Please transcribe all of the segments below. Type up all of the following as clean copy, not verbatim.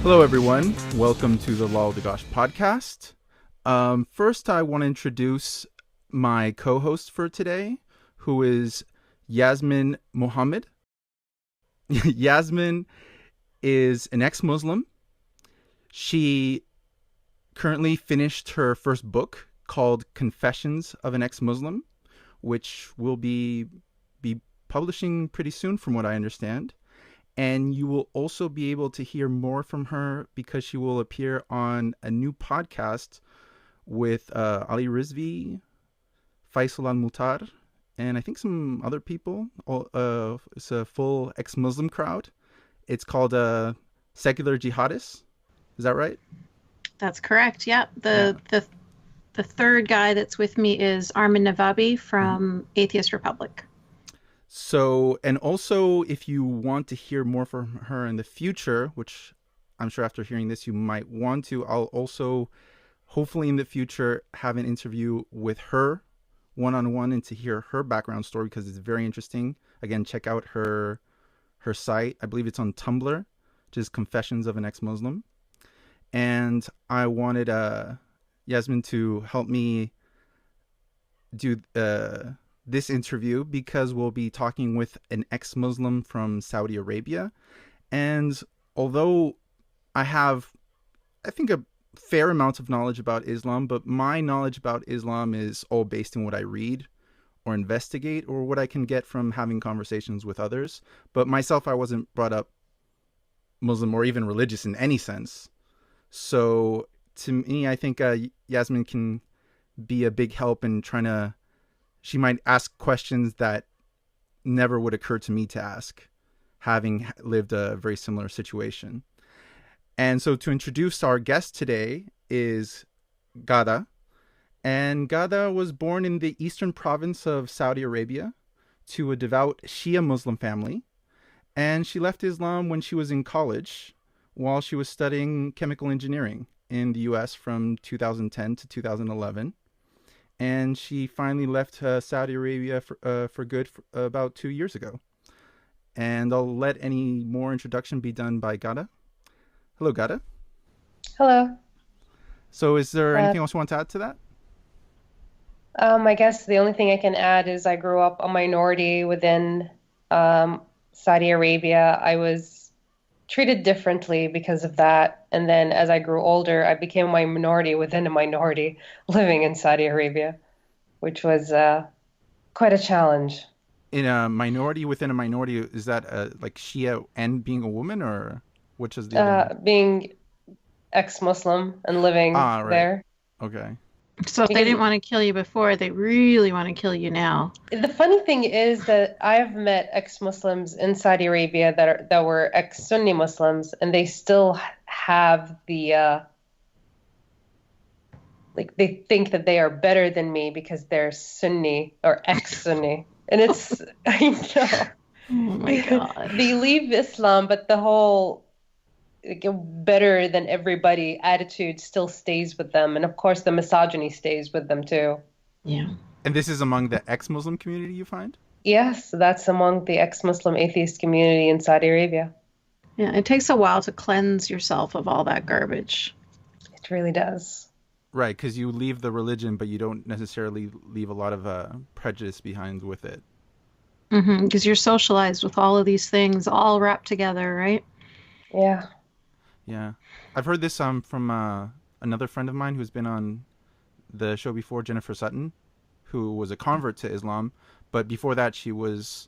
Hello, everyone. Welcome to the Lalo Dagach podcast. First, I want to introduce my co-host for today, who is Yasmin Mohammed. Yasmin is an ex-Muslim. She currently finished her first book called Confessions of an Ex-Muslim, which will be publishing pretty soon from what I understand. And you will also be able to hear more from her because she will appear on a new podcast with Ali Rizvi, Faisal Al-Mutar, and I think some other people. It's a full ex-Muslim crowd. It's called Secular Jihadists. Is that right? That's correct. Yeah. The third guy that's with me is Armin Navabi from Atheist Republic. So, and also, if you want to hear more from her in the future, which I'm sure after hearing this you might want to, I'll also, hopefully in the future, have an interview with her one-on-one and to hear her background story because it's very interesting. Again, check out her site. I believe it's on Tumblr, which is Confessions of an Ex-Muslim. And I wanted Yasmin to help me do this interview because we'll be talking with an ex-Muslim from Saudi Arabia. And although I have, I think, a fair amount of knowledge about Islam, but my knowledge about Islam is all based in what I read or investigate or what I can get from having conversations with others. But myself, I wasn't brought up Muslim or even religious in any sense. So to me, I think Yasmin can be a big help in trying to, she might ask questions that never would occur to me to ask, having lived a very similar situation. And so to introduce our guest today is Ghada. And Ghada was born in the eastern province of Saudi Arabia to a devout Shia Muslim family. And she left Islam when she was in college while she was studying chemical engineering in the US from 2010 to 2011. And she finally left Saudi Arabia for good about 2 years ago. And I'll let any more introduction be done by Ghada. Hello, Ghada. Hello. So is there anything else you want to add to that? I guess the only thing I can add is I grew up a minority within Saudi Arabia. I was treated differently because of that. And then as I grew older, I became a minority within a minority living in Saudi Arabia, which was quite a challenge. In a minority within a minority, is that like Shia and being a woman, or which is the other one? Being ex-Muslim and living there. Okay. So if they didn't want to kill you before, they really want to kill you now. The funny thing is that I've met ex-Muslims in Saudi Arabia that were ex-Sunni Muslims, and they still have the like they think that they are better than me because they're Sunni or ex-Sunni, and it's I know. Oh my God. They leave Islam, but the whole like a better than everybody attitude still stays with them, and of course the misogyny stays with them too. Yeah. And this is among the ex-Muslim community you find? Yes, that's among the ex-Muslim atheist community in Saudi Arabia. Yeah, it takes a while to cleanse yourself of all that garbage. It really does. Right, because you leave the religion, but you don't necessarily leave a lot of prejudice behind with it. Because you're socialized with all of these things all wrapped together, right? Yeah. Yeah. I've heard this from another friend of mine who's been on the show before, Jennifer Sutton, who was a convert to Islam. But before that, she was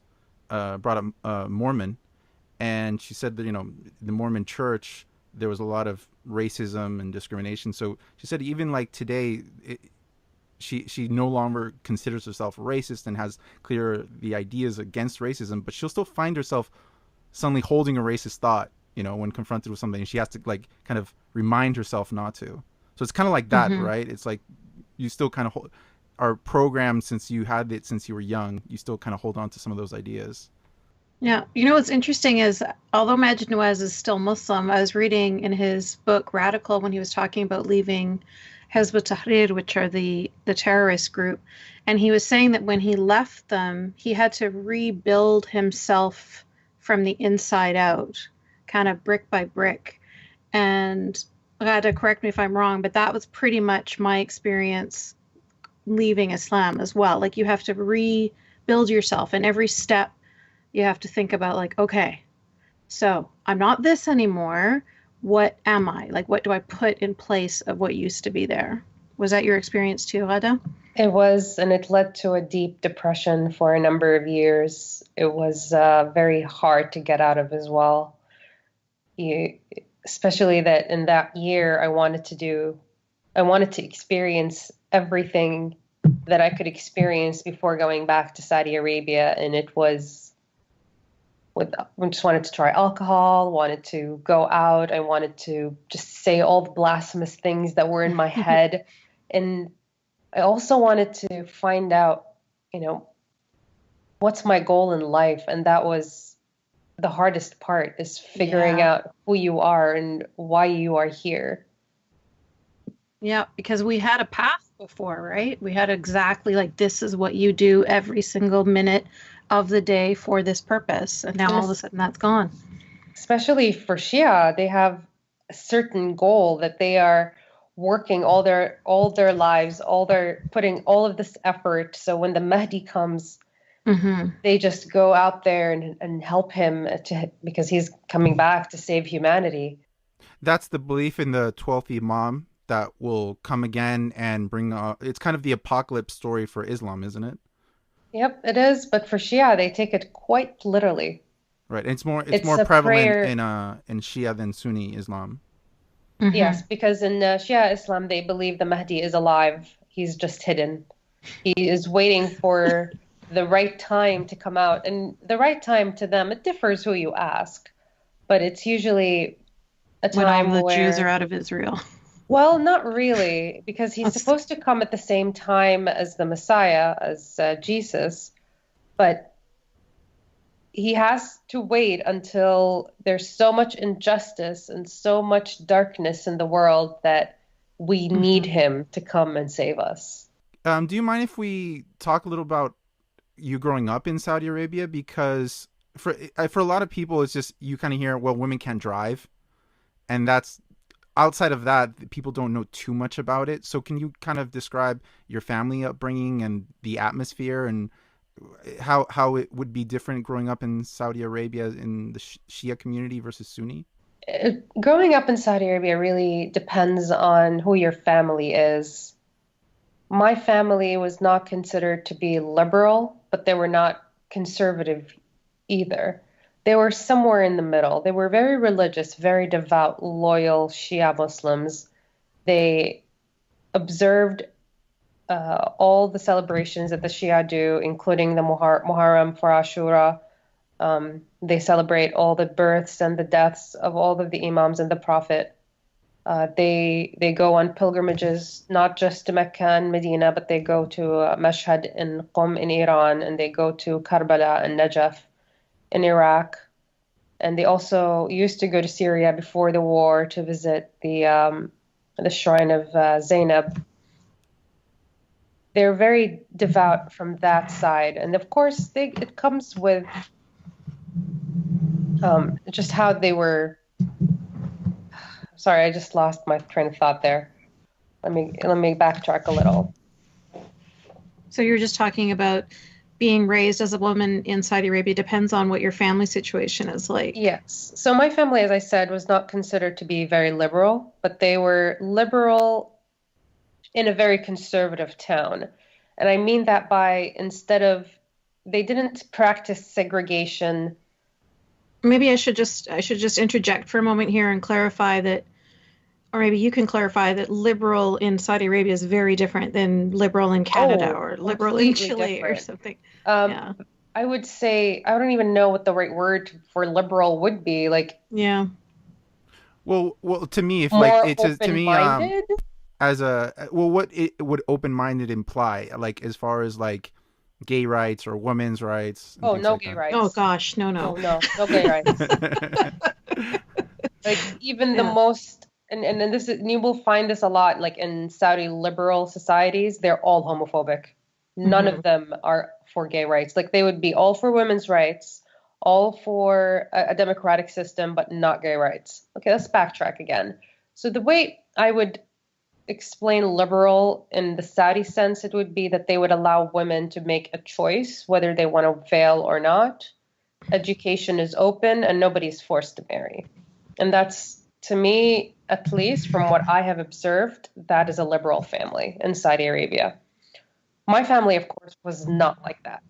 brought up Mormon. And she said that, you know, the Mormon church, there was a lot of racism and discrimination. So she said even like today, she no longer considers herself racist and has clear the ideas against racism, but she'll still find herself suddenly holding a racist thought, you know, when confronted with something, and she has to like kind of remind herself not to. So it's kind of like that, right? It's like you still kind of are programmed since you had it since you were young. You still kind of hold on to some of those ideas. Yeah. You know what's interesting is although Majid Nawaz is still Muslim, I was reading in his book Radical when he was talking about leaving Hezbollah Tahrir, which are the terrorist group, and he was saying that when he left them, he had to rebuild himself from the inside out, kind of brick by brick. And Ghada, correct me if I'm wrong, but that was pretty much my experience leaving Islam as well. Like you have to rebuild yourself, and every step you have to think about, like, okay, so I'm not this anymore. What am I? Like, what do I put in place of what used to be there? Was that your experience too, Rada? It was, and it led to a deep depression for a number of years. It was very hard to get out of as well. You, especially that in that year, I wanted to experience everything that I could experience before going back to Saudi Arabia, and it was I just wanted to try alcohol, wanted to go out. I wanted to just say all the blasphemous things that were in my head. And I also wanted to find out, you know, what's my goal in life? And that was the hardest part, is figuring Yeah. out who you are and why you are here. Yeah, because we had a path before, right? We had exactly like this is what you do every single minute of the day for this purpose. And now And all of a sudden that's gone. especially for Shia, they have a certain goal that they are working all their lives, all their putting all of this effort. So when the Mahdi comes, Hmm. they just go out there and help him because he's coming back to save humanity. That's the belief in the 12th Imam that will come again and bring. It's kind of the apocalypse story for Islam, isn't it? Yep, it is. But for Shia, they take it quite literally. Right. And it's It's more a prevalent prayer. in Shia than Sunni Islam. Yes, Hmm. because in Shia Islam, they believe the Mahdi is alive. He's just hidden. He is waiting for the right time to come out. And the right time to them, it differs who you ask, but it's usually a When all time the Jews are where, out of Israel. well, not really, because he's That's, supposed to come at the same time as the Messiah, as Jesus, but he has to wait until there's so much injustice and so much darkness in the world that we need mhm. him to come and save us. Do you mind if we talk a little about you growing up in Saudi Arabia? Because for a lot of people, it's just you kind of hear, well, women can't drive, and that's outside of that, people don't know too much about it. So can you kind of describe your family upbringing and the atmosphere and how it would be different growing up in Saudi Arabia in the Shia community versus Sunni? Growing up in Saudi Arabia really depends on who your family is. My family was not considered to be liberal, but they were not conservative either. They were somewhere in the middle. They were very religious, very devout, loyal Shia Muslims. They observed all the celebrations that the Shia do, including the Muharram for Ashura. They celebrate all the births and the deaths of all of the Imams and the Prophet. They go on pilgrimages, not just to Mecca and Medina, but they go to Mashhad and Qom in Iran, and they go to Karbala and Najaf in Iraq. And they also used to go to Syria before the war to visit the shrine of Zainab. They're very devout from that side, and of course, it comes with just how they were. Sorry, I just lost my train of thought there. Let me backtrack a little. So you're just talking about being raised as a woman in Saudi Arabia depends on what your family situation is like. Yes. So my family, as I said, was not considered to be very liberal, but they were liberal in a very conservative town. And I mean that by they didn't practice segregation. Maybe I should just interject for a moment here and clarify that, or maybe you can clarify that liberal in Saudi Arabia is very different than liberal in Canada Oh, or liberal in completely Chile or different. something. Um, Yeah. I would say I don't even know what the right word for liberal would be. Like Yeah. Well, to me, if like more it's to me, open-minded. as a well, what it would open minded imply, like as far as like gay rights or women's rights and Oh, things no like gay that. Oh rights. gosh, no, No, no. no, no gay rights. Like even the Yeah. most, and this is, and you will find this a lot, like in Saudi liberal societies, they're all homophobic. None Hmm. of them are for gay rights. Like they would be all for women's rights, all for a democratic system, but not gay rights. Okay, let's backtrack again. So the way I would explain liberal in the Saudi sense, it would be that they would allow women to make a choice whether they want to veil or not. Education is open and nobody's forced to marry. And that's, to me, at least from what I have observed, that is a liberal family in Saudi Arabia. My family, of course, was not like that.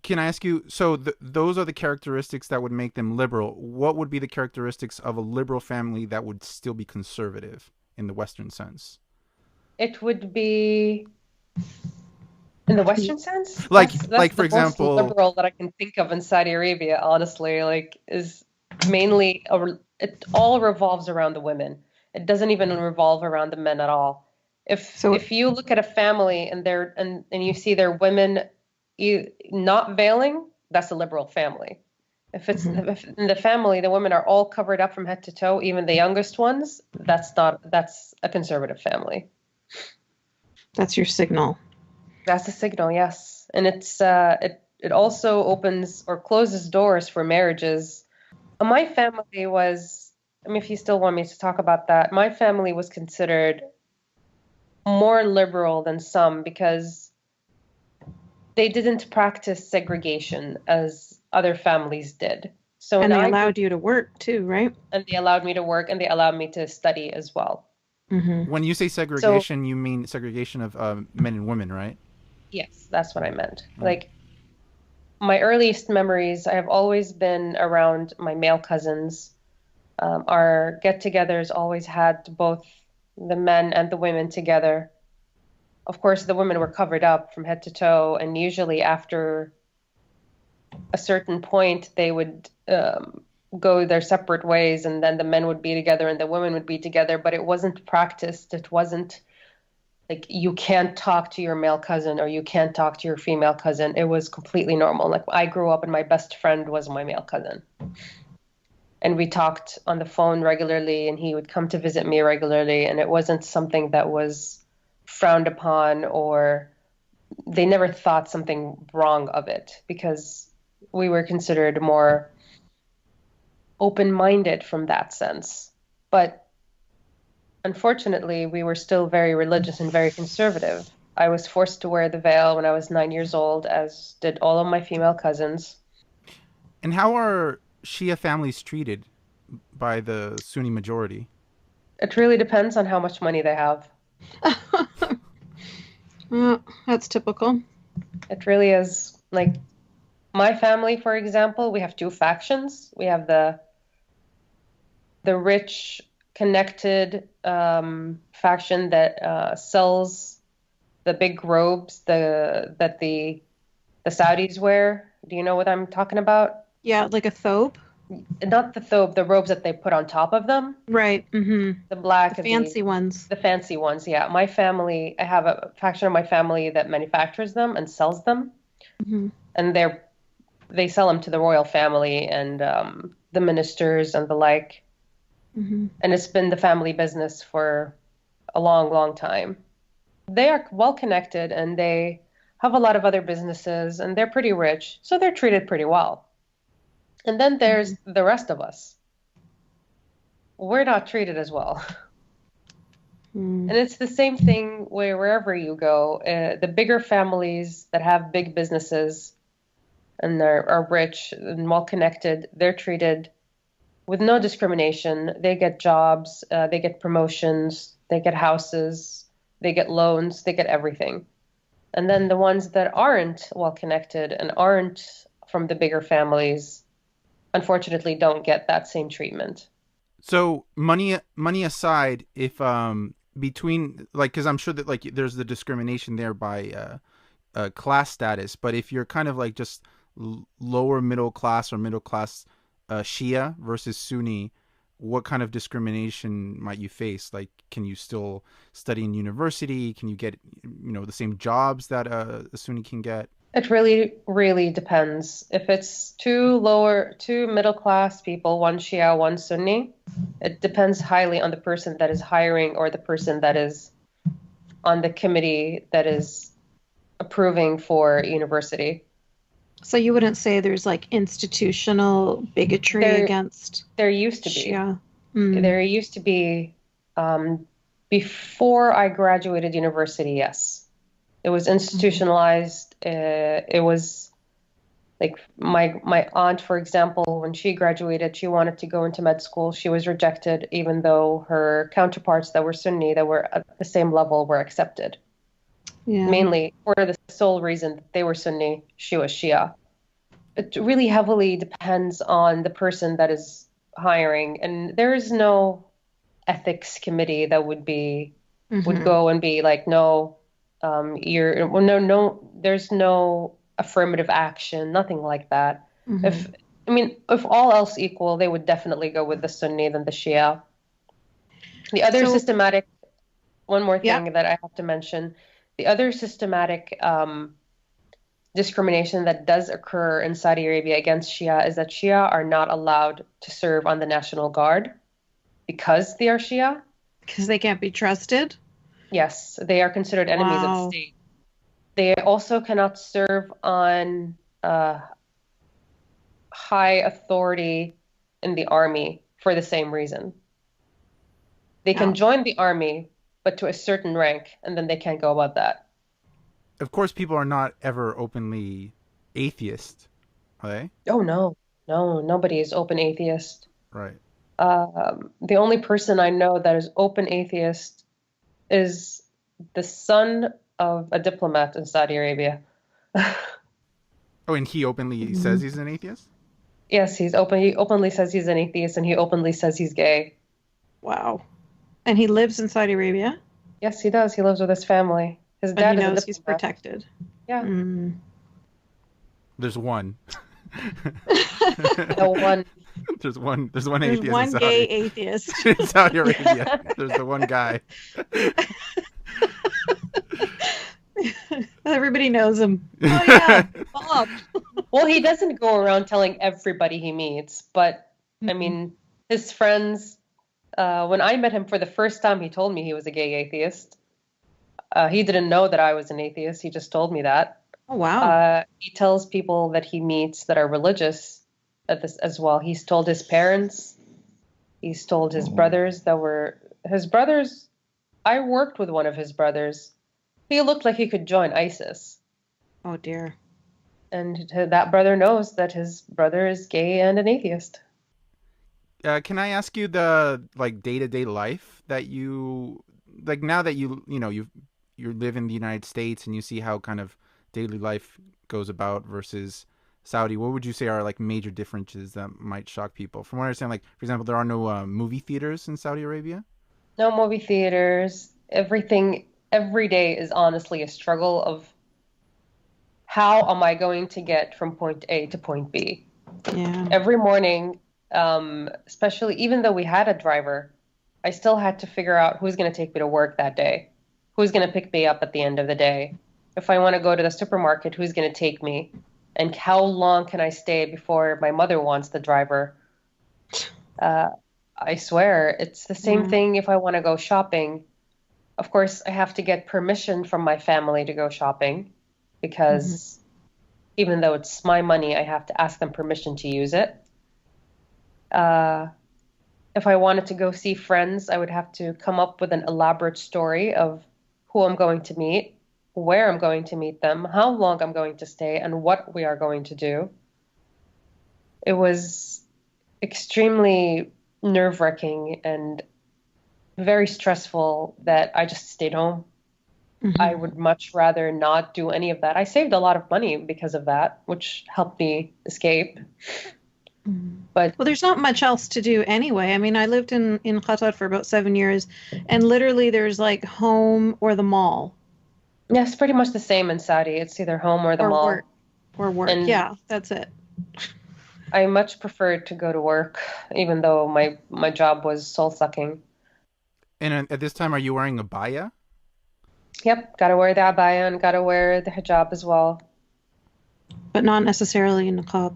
Can I ask you? So those are the characteristics that would make them liberal. What would be the characteristics of a liberal family that would still be conservative in the Western sense? It would be, in the Western sense, that's Like for the most example, liberal that I can think of in Saudi Arabia, honestly, like is mainly it all revolves around the women. It doesn't even revolve around the men at all. So, If you look at a family and they're and you see their women not veiling, that's a liberal family. mhm, If in the family the women are all covered up from head to toe, even the youngest ones, that's a conservative family. that's your signal. That's a signal, yes. And it also opens or closes doors for marriages. My family was, I mean, if you still want me to talk about that, my family was considered more liberal than some because they didn't practice segregation as other families did. So when And they I grew, allowed you to work too, right? and they allowed me to work and they allowed me to study as well. Hmm. when you say So segregation, you mean segregation of men and women, right? yes, that's what I meant. Right. Like my earliest memories, I have always been around my male cousins. Our get-togethers always had both the men and the women together. Of course, the women were covered up from head to toe, and usually after a certain point, they would go their separate ways, and then the men would be together and the women would be together. But it wasn't practiced. It wasn't like you can't talk to your male cousin or you can't talk to your female cousin. It was completely normal. Like I grew up and my best friend was my male cousin. And we talked on the phone regularly and he would come to visit me regularly and it wasn't something that was frowned upon or they never thought something wrong of it because we were considered more open-minded from that sense. But unfortunately, we were still very religious and very conservative. I was forced to wear the veil when I was 9 years old, as did all of my female cousins. And how are Shia families treated by the Sunni majority? It really depends on how much money they have. Well, that's typical. It really is. Like my family, for example, we have two factions. We have the rich, connected faction that sells the big robes that the Saudis wear. Do you know what I'm talking about? Yeah, like a thobe. Not the thobe, the robes that they put on top of them, Right. Hmm. the The black and fancy ones. the fancy ones. Yeah, my family, I have a faction of my family that manufactures them and sells them, Hmm. and they sell them to the royal family and the ministers and the like. Hmm. And it's been the family business for a long, long time. They are well connected and they have a lot of other businesses and they're pretty rich, so they're treated pretty well. And then there's Hmm. the rest of us. We're not treated as well. Mm. And it's the same thing wherever you go. The bigger families that have big businesses and are rich and well connected, they're treated with no discrimination. They get jobs, they get promotions, they get houses, they get loans, they get everything. And then the ones that aren't well connected and aren't from the bigger families, unfortunately, don't get that same treatment. So money aside, if between like, because I'm sure that like there's the discrimination there by class status, but if you're kind of like just lower middle class or middle class Shia versus Sunni, what kind of discrimination might you face? Like, can you still study in university? Can you get the same jobs that a Sunni can get? It really, really depends. If it's two middle class people, one Shia, one Sunni, it depends highly on the person that is hiring or the person that is on the committee that is approving for university. So you wouldn't say there's like institutional bigotry There, against there used to be. Shia? Mm, There used to be, um, before I graduated university, yes. It was mhm. institutionalized. It was like my aunt, for example, when she graduated, she wanted to go into med school. She was rejected, even though her counterparts that were Sunni, that were at the same level, were accepted. Yeah. Mainly for the sole reason that they were Sunni, she was Shia. It really heavily depends on the person that is hiring, and there is no ethics committee that would Hmm. go and be like, no, you're well, no, there's no affirmative action, nothing like that. If Hmm. I mean, if all else equal, they would definitely go with the Sunni than the Shia. The other So, systematic, one more yeah, thing that I have to mention, the other systematic discrimination that does occur in Saudi Arabia against Shia is that Shia are not allowed to serve on the National Guard because they are Shia. because they can't be trusted. Yes, they are considered enemies of the Wow. state. They also cannot serve on high authority in the army for the same reason. They Yeah. can join the army, but to a certain rank, and then they can't go above that. Of course, people are not ever openly atheist, are they? Oh no, no, nobody is open atheist. Right. The only person I know that is open atheist is the son of a diplomat in Saudi Arabia. Oh, and he openly says Mhm. he's an atheist? Yes, he's open. He openly says he's an atheist, and he openly says he's gay. Wow. And he lives in Saudi Arabia, Yes, he does. He lives with his family. His but he dad is a knows he's diplomat. protected. Yeah. Mm. There's one. No one. There's one There's atheist in one gay Saudi. atheist. In Saudi Arabia. Yeah. There's the one guy. Everybody knows him. Oh yeah, Bob. Well, he doesn't go around telling everybody he meets, but I Mhm. mean, his friends, when I met him for the first time, he told me he was a gay atheist. He didn't know that I was an atheist. He just told me that. Oh wow. He tells people that he meets that are religious at this as well. He's told his parents, he's told his brothers that were his brothers. I worked with one of his brothers. He looked like he could join ISIS. Oh dear. And that brother knows that his brother is gay and an atheist. Can I ask you the like day-to-day life that you like now that you live in the United States and you see how kind of daily life goes about versus Saudi? What would you say are like major differences that might shock people? From what I understand, like for example, there are no movie theaters in Saudi Arabia. No movie theaters. Everything, every day is honestly a struggle of how am I going to get from point A to point B? Yeah. Every morning, especially even though we had a driver, I still had to figure out who's going to take me to work that day, who's going to pick me up at the end of the day. If I want to go to the supermarket, who's going to take me? And how long can I stay before my mother wants the driver? Uh, I swear, it's the same Yeah. thing if I want to go shopping. Of course, I have to get permission from my family to go shopping Hmm. because even though it's my money, I have to ask them permission to use it. Uh, if I wanted to go see friends, I would have to come up with an elaborate story of who I'm going to meet, where I'm going to meet them, how long I'm going to stay, and what we are going to do. It was extremely nerve-wracking and very stressful that I just stayed home. I Hmm. would much rather not do any of that. I saved a lot of money because of that, which helped me escape. Hmm. But Well, there's not much else to do anyway. I mean, I lived in Qatar for about 7 years, and literally there's like home or the mall yeah, it's pretty much the same in Saudi. It's either home or the or work mall. or work. And Yeah, that's it. I much preferred to go to work, even though my job was soul sucking. And at this time, are you wearing a baya? Yep, gotta wear the abaya and gotta wear the hijab as well. but not necessarily in niqab.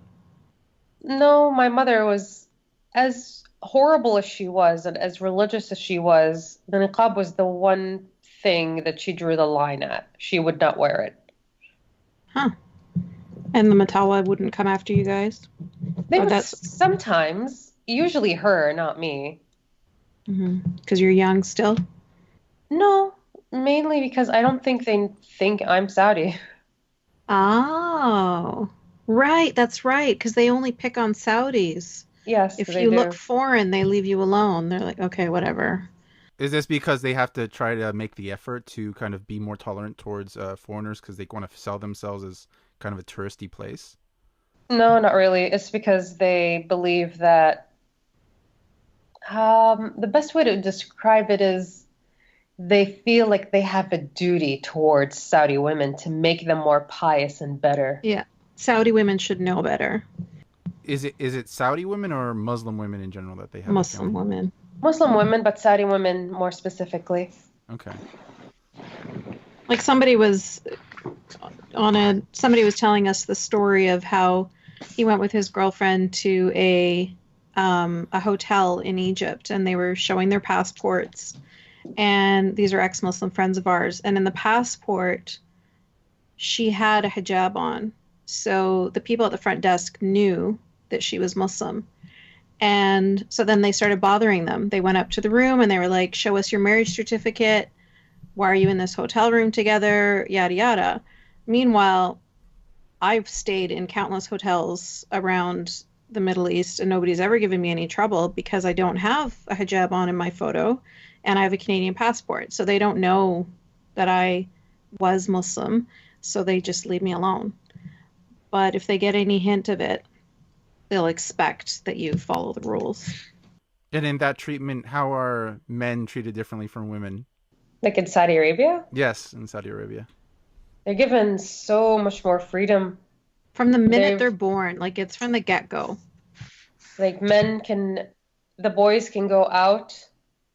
No, my mother was as horrible as she was and as religious as she was, the niqab was the one thing that she drew the line at. She would not wear it. Huh. And the Matawa wouldn't come after you guys? They Or would that's sometimes, usually her, not me. because you're young still? No, mainly because I don't think they think I'm Saudi. Oh, right. That's right. Because they only pick on Saudis. Yes, If they you look do. foreign, they leave you alone. They're like, okay, whatever. Is this because they have to try to make the effort to kind of be more tolerant towards foreigners because they want to sell themselves as kind of a touristy place? No, not really. It's because they believe that the best way to describe it is they feel like they have a duty towards Saudi women to make them more pious and better. Yeah. Saudi women should know better. Is it Saudi women or Muslim women in general that they have a Muslim feeling? women. Muslim women, but Saudi women more specifically. Okay. Like somebody was telling us the story of how he went with his girlfriend to a hotel in Egypt, and they were showing their passports. And these are ex-Muslim friends of ours. And in the passport, she had a hijab on. So the people at the front desk knew that she was Muslim. And so then they started bothering them. They went up to the room and they were like, show us your marriage certificate. Why are you in this hotel room together? Yada, yada. Meanwhile, I've stayed in countless hotels around the Middle East and nobody's ever given me any trouble because I don't have a hijab on in my photo and I have a Canadian passport. So they don't know that I was Muslim. So they just leave me alone. But if they get any hint of it, they'll expect that you follow the rules. And in that treatment, how are men treated differently from women? Like in Saudi Arabia, Yes, in Saudi Arabia. they're given so much more freedom. From the minute They're they're born, like it's from the get-go. like the boys can go out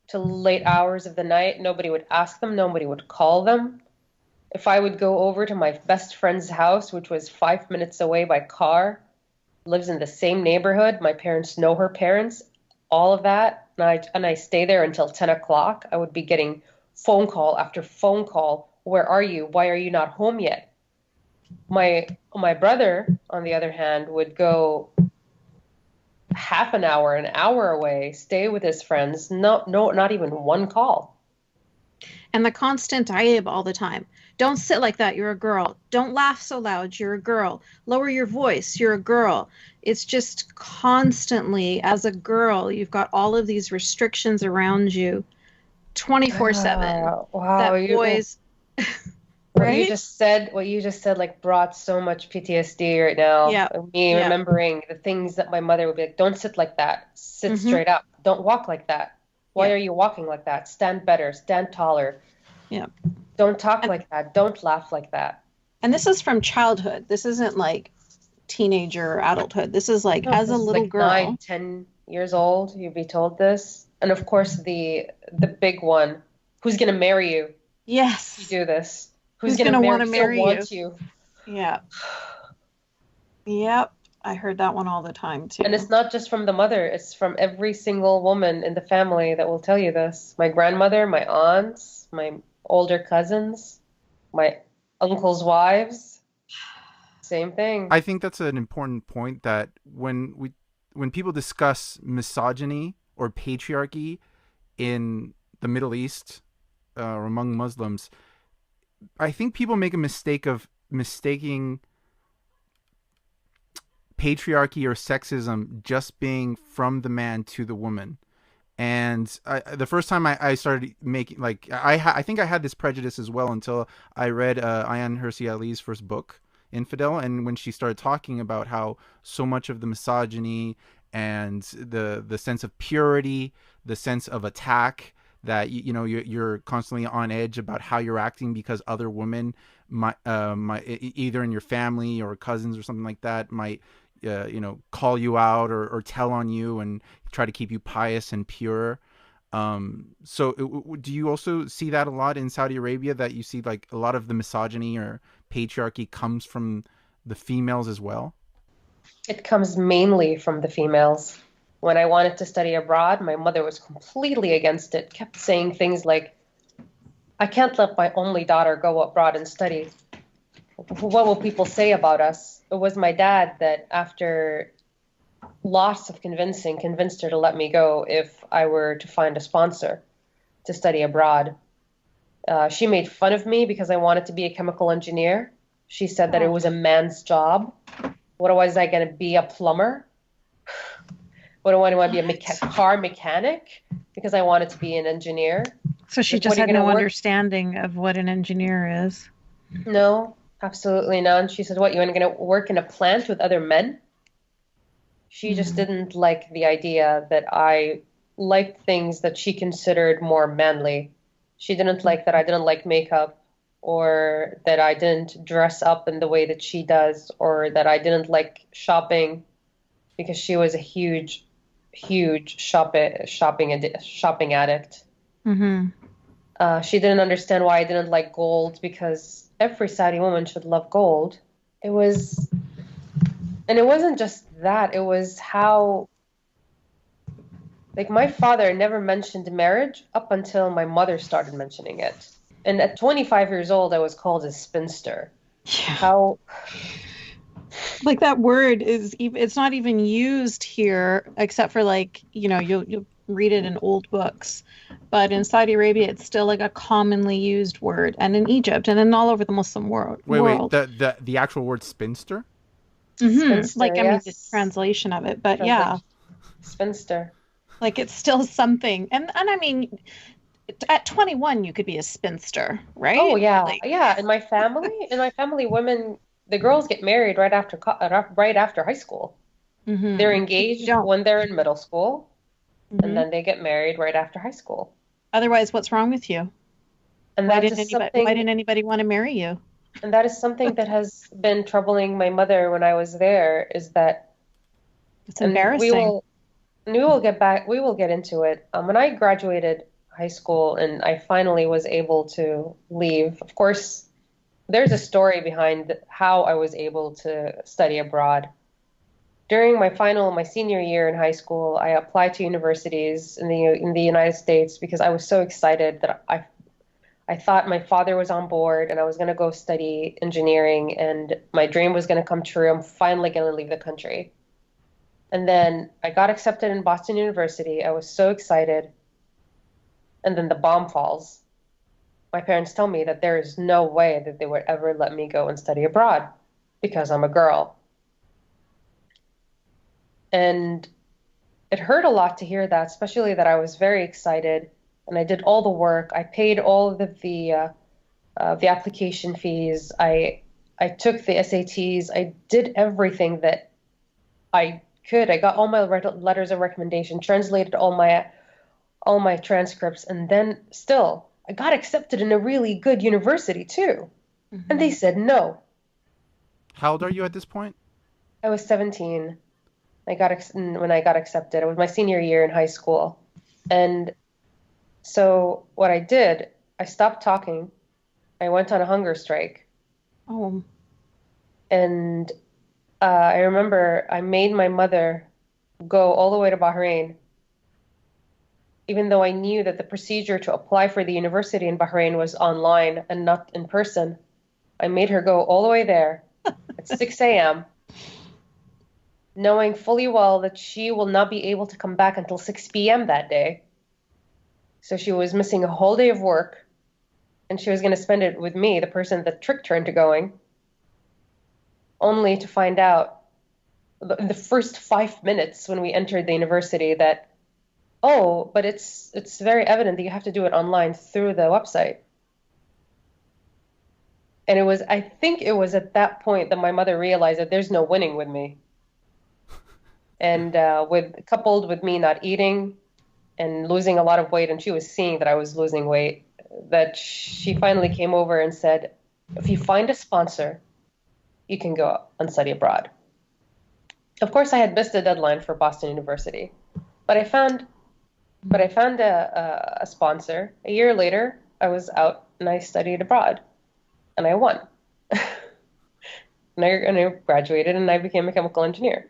till late hours of the night. Nobody would ask them, nobody would call them. If I would go over to my best friend's house, which was 5 minutes away by car, lives in the same neighborhood, my parents know her parents, all of that, and I stay there until 10 o'clock, I would be getting phone call after phone call. Where are you? Why are you not home yet? My brother, on the other hand, would go half an hour away, stay with his friends. No, no, not even one call. And the constant "taib" all the time. Don't sit like that, you're a girl. Don't laugh so loud, you're a girl. Lower your voice, you're a girl. It's just constantly, as a girl, you've got all of these restrictions around you 24/7 Wow, that you boys, right? what you just said like brought so much PTSD right now. Yeah, Me yeah. remembering the things that my mother would be like, don't sit like that. Sit Hmm. straight up. Don't walk like that. Why Yeah, are you walking like that? Stand better, stand taller. yeah. Don't talk And, like that. Don't laugh like that. and this is from childhood. This isn't like teenager or adulthood. This is like No, as a this is little like nine, girl. 10 years old, you'd be told this. And of course the big one, who's gonna marry you if you Yes. do this? Who's Who's gonna gonna want marry to still marry you? want you? Yeah. Yep. I heard that one all the time And it's too. not just from the mother, it's from every single woman in the family that will tell you this. My grandmother, my aunts, my older cousins, my uncles' wives, same thing. I think that's an important point that when people discuss misogyny or patriarchy in the Middle East or among Muslims, I think people make a mistake of mistaking patriarchy or sexism just being from the man to the woman. And the first time I started making like I think I had this prejudice as well until I read Ayan Hirsi Ali's first book, Infidel, and when she started talking about how so much of the misogyny and the sense of purity, the sense of attack, that you're constantly on edge about how you're acting because other women might either in your family or cousins or something like that might call you out or tell on you and try to keep you pious and pure. So do you also see that a lot in Saudi Arabia, that you see like a lot of the misogyny or patriarchy comes from the females as well? It comes mainly from the females. When I wanted to study abroad, my mother was completely against it, kept saying things like, I can't let my only daughter go abroad and study. What will people say about us? It was my dad that, after lots of convincing, convinced her to let me go if I were to find a sponsor to study abroad. She made fun of me because I wanted to be a chemical engineer. She said that it was a man's job. What was I going to be, a plumber? What do I want to be, a car mechanic? Because I wanted to be an engineer. So she Like, just what are you had no gonna work? understanding of what an engineer is. No, absolutely none. She said, what, you want to work in a plant with other men? She just didn't like the idea that I liked things that she considered more manly. She didn't like that I didn't like makeup, or that I didn't dress up in the way that she does, or that I didn't like shopping, because she was a huge, huge shopping addict. Mm-hmm. She didn't understand why I didn't like gold, because every Saudi woman should love gold. It was, and it wasn't just that, it was how, like, my father never mentioned marriage up until my mother started mentioning it. And at 25 years old, I was called a spinster. Yeah. How, Like that word it's not even used here except for like, you'll read it in old books. But in Saudi Arabia, it's still like a commonly used word, and in Egypt, and then all over the Muslim world. Wait. The actual word spinster? spinster, Like, I mean, the yes. translation of it, but yeah, Translation, spinster. like it's still something. And I mean, at 21, you could be a spinster, Oh right? yeah, Like, yeah. In my family, women, the girls get married right after high school. They're but you engaged don't. when they're in middle school, and hmm then they get married right after high school. Otherwise, what's wrong with you? And Why that didn't is anybody? Why something, didn't anybody want to marry you? and that is something that has been troubling my mother when I was there, is that, It's and embarrassing. we will get into it. When I graduated high school and I finally was able to leave, of course, there's a story behind how I was able to study abroad. During my senior year in high school, I applied to universities in the United States because I was so excited that I thought my father was on board and I was going to go study engineering and my dream was going to come true. I'm finally going to leave the country. And then I got accepted in Boston University. I was so excited. And then the bomb falls. My parents tell me that there is no way that they would ever let me go and study abroad because I'm a girl. And it hurt a lot to hear that, especially that I was very excited and I did all the work. I paid all of the application fees. I took the SATs. I did everything that I could. I got all my letters of recommendation, translated all my transcripts, and then still I got accepted in a really good university too. And they hmm said no. How old are you at this point? I was 17. When I got accepted. It was my senior year in high school. And so what I did, I stopped talking. I went on a hunger strike. Oh, And I remember I made my mother go all the way to Bahrain, even though I knew that the procedure to apply for the university in Bahrain was online and not in person. I made her go all the way there at 6 a.m., knowing fully well that she will not be able to come back until 6 p.m. that day. So she was missing a whole day of work, and she was going to spend it with me, the person that tricked her into going, only to find out in the first 5 minutes when we entered the university that, oh, but it's very evident that you have to do it online through the website. And I think it was at that point that my mother realized that there's no winning with me. And coupled with me not eating and losing a lot of weight, and she was seeing that I was losing weight, that she finally came over and said, if you find a sponsor, you can go and study abroad. Of course, I had missed the deadline for Boston University, but I found a sponsor. A year later, I was out and I studied abroad, and I won. And I graduated and I became a chemical engineer.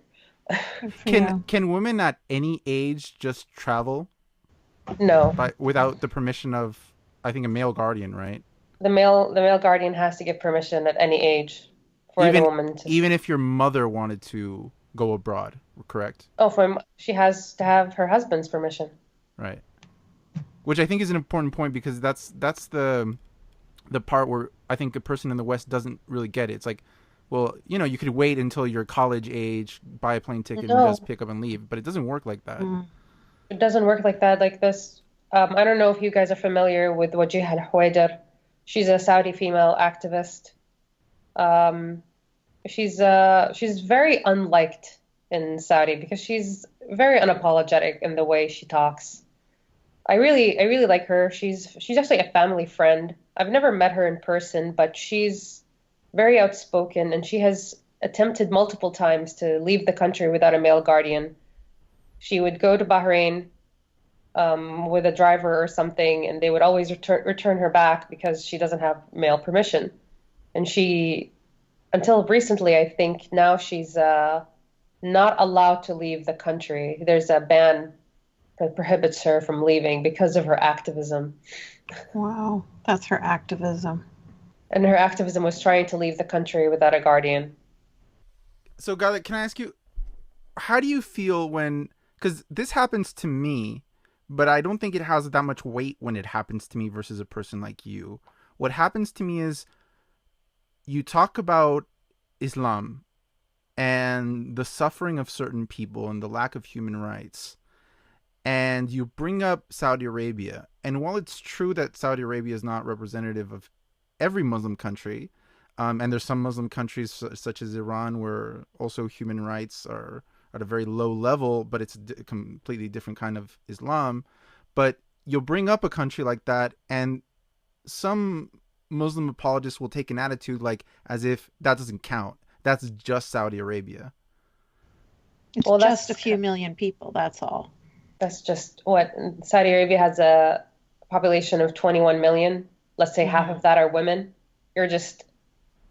Good for Can you. can women at any age just travel No, by without the permission of, I think, a male guardian, right? the male guardian has to give permission at any age for the Even woman to. even if your mother wanted to go abroad, correct? Oh, she has to have her husband's permission. Right. Which I think is an important point because that's the part where I think a person in the West doesn't really get it. It's like, well, you could wait until you're college age, buy a plane ticket, and just No, pick up and leave. But it doesn't work like that. Mm. it doesn't work like that. Like this, I don't know if you guys are familiar with Wajiha Al-Huwaidar. She's a Saudi female activist. Um, she's very unliked in Saudi because she's very unapologetic in the way she talks. I really like her. She's actually a family friend. I've never met her in person, but she's very outspoken and she has attempted multiple times to leave the country without a male guardian. She would go to Bahrain with a driver or something, and they would always return her back because she doesn't have male permission. And she, until recently, I think now she's not allowed to leave the country. There's a ban that prohibits her from leaving because of her activism. Wow, that's her activism. And her activism was trying to leave the country without a guardian. So, Ghada, can I ask you, how do you feel when? Because this happens to me, but I don't think it has that much weight when it happens to me versus a person like you. What happens to me is you talk about Islam and the suffering of certain people and the lack of human rights, and you bring up Saudi Arabia. And while it's true that Saudi Arabia is not representative of every Muslim country, and there's some Muslim countries such as Iran where also human rights are at a very low level, but it's a completely different kind of Islam. But you'll bring up a country like that, and some Muslim apologists will take an attitude like as if that doesn't count. That's just Saudi Arabia. It's Well, just a few million people, that's all. that's just what Saudi Arabia has a population of 21 million. Let's say half Hmm. of that are women. You're just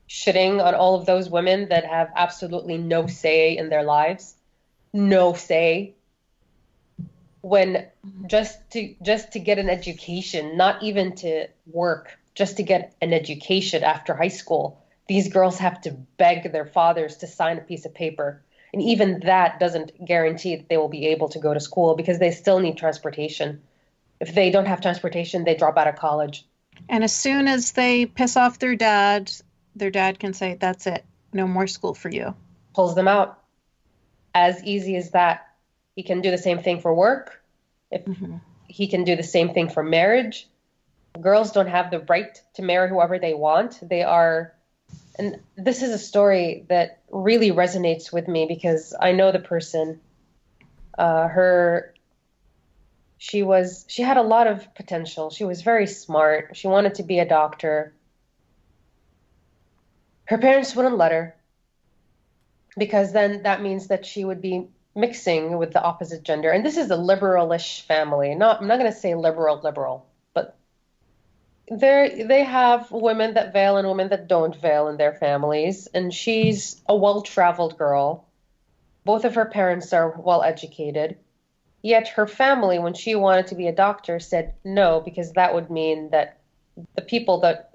shitting on all of those women that have absolutely no say in their lives. No say. When just to get an education, not even to work, just to get an education after high school, these girls have to beg their fathers to sign a piece of paper. And even that doesn't guarantee that they will be able to go to school because they still need transportation. If they don't have transportation, they drop out of college. And as soon as they piss off their dad can say, "That's it. No more school for you." Pulls them out. As easy as that. He can do the same thing for work. If Hmm. he can do the same thing for marriage. Girls don't have the right to marry whoever they want. They are, and this is a story that really resonates with me because I know the person. Her, she had a lot of potential. She was very smart. She wanted to be a doctor. Her parents wouldn't let her because then that means that she would be mixing with the opposite gender. And this is a liberalish family. I'm not going to say liberal, but they have women that veil and women that don't veil in their families. And she's a well-traveled girl. Both of her parents are well educated. Yet her family, when she wanted to be a doctor, said no, because that would mean that the people that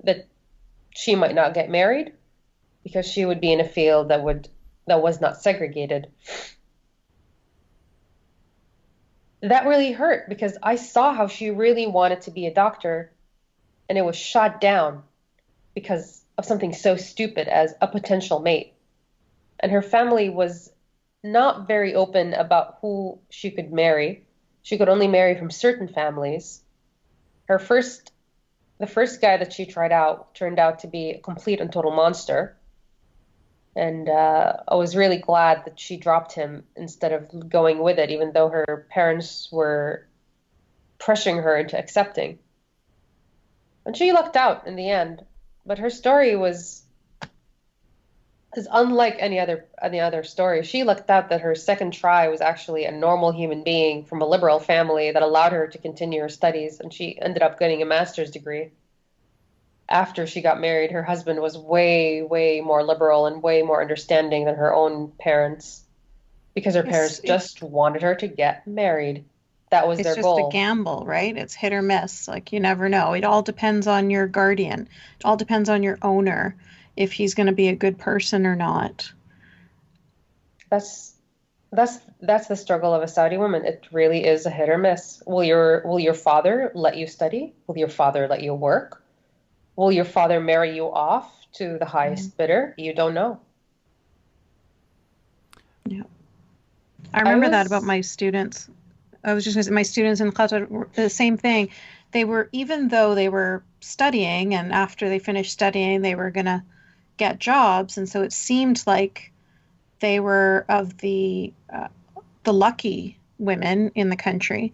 she might not get married because she would be in a field that was not segregated. That really hurt because I saw how she really wanted to be a doctor and it was shot down because of something so stupid as a potential mate. And her family was not very open about who she could marry. She could only marry from certain families. Her first The first guy that she tried out turned out to be a complete and total monster. And I was really glad that she dropped him instead of going with it, even though her parents were pressuring her into accepting. And she lucked out in the end. But her story was is unlike any other story. She lucked out that her second try was actually a normal human being from a liberal family that allowed her to continue her studies, and she ended up getting a master's degree. after she got married, her husband was way, way more liberal and way more understanding than her own parents because her It's parents just wanted her to get married. That was it's their just a goal. gamble, right? It's hit or miss. Like you never know. It all depends on your guardian. It all depends on your owner if he's going to be a good person or not. That's that's the struggle of a Saudi woman. It really is a hit or miss. Will your father let you study? Will your father let you work? Will your father marry you off to the Mhm. highest bidder? You don't know. Yeah. I I remember that about was my students. I was just going to say, my students in Qatar were the same thing. They were, even though they were studying, and after they finished studying, they were going to get jobs. And so it seemed like they were of the lucky women in the country.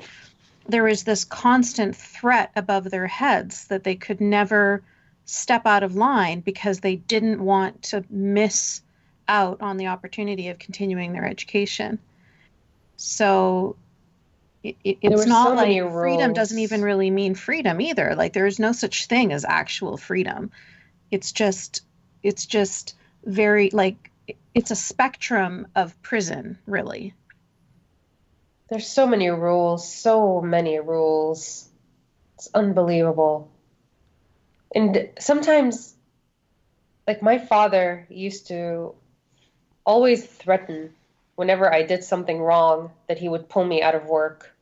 There was this constant threat above their heads that they could never step out of line because they didn't want to miss out on the opportunity of continuing their education. So there it's were not so many like freedom doesn't even rules. really mean freedom either. Like there is no such thing as actual freedom. It's just it's just very like it's a spectrum of prison, really. There's so many rules, so many rules. It's unbelievable. And sometimes, like my father used to always threaten whenever I did something wrong that he would pull me out of work.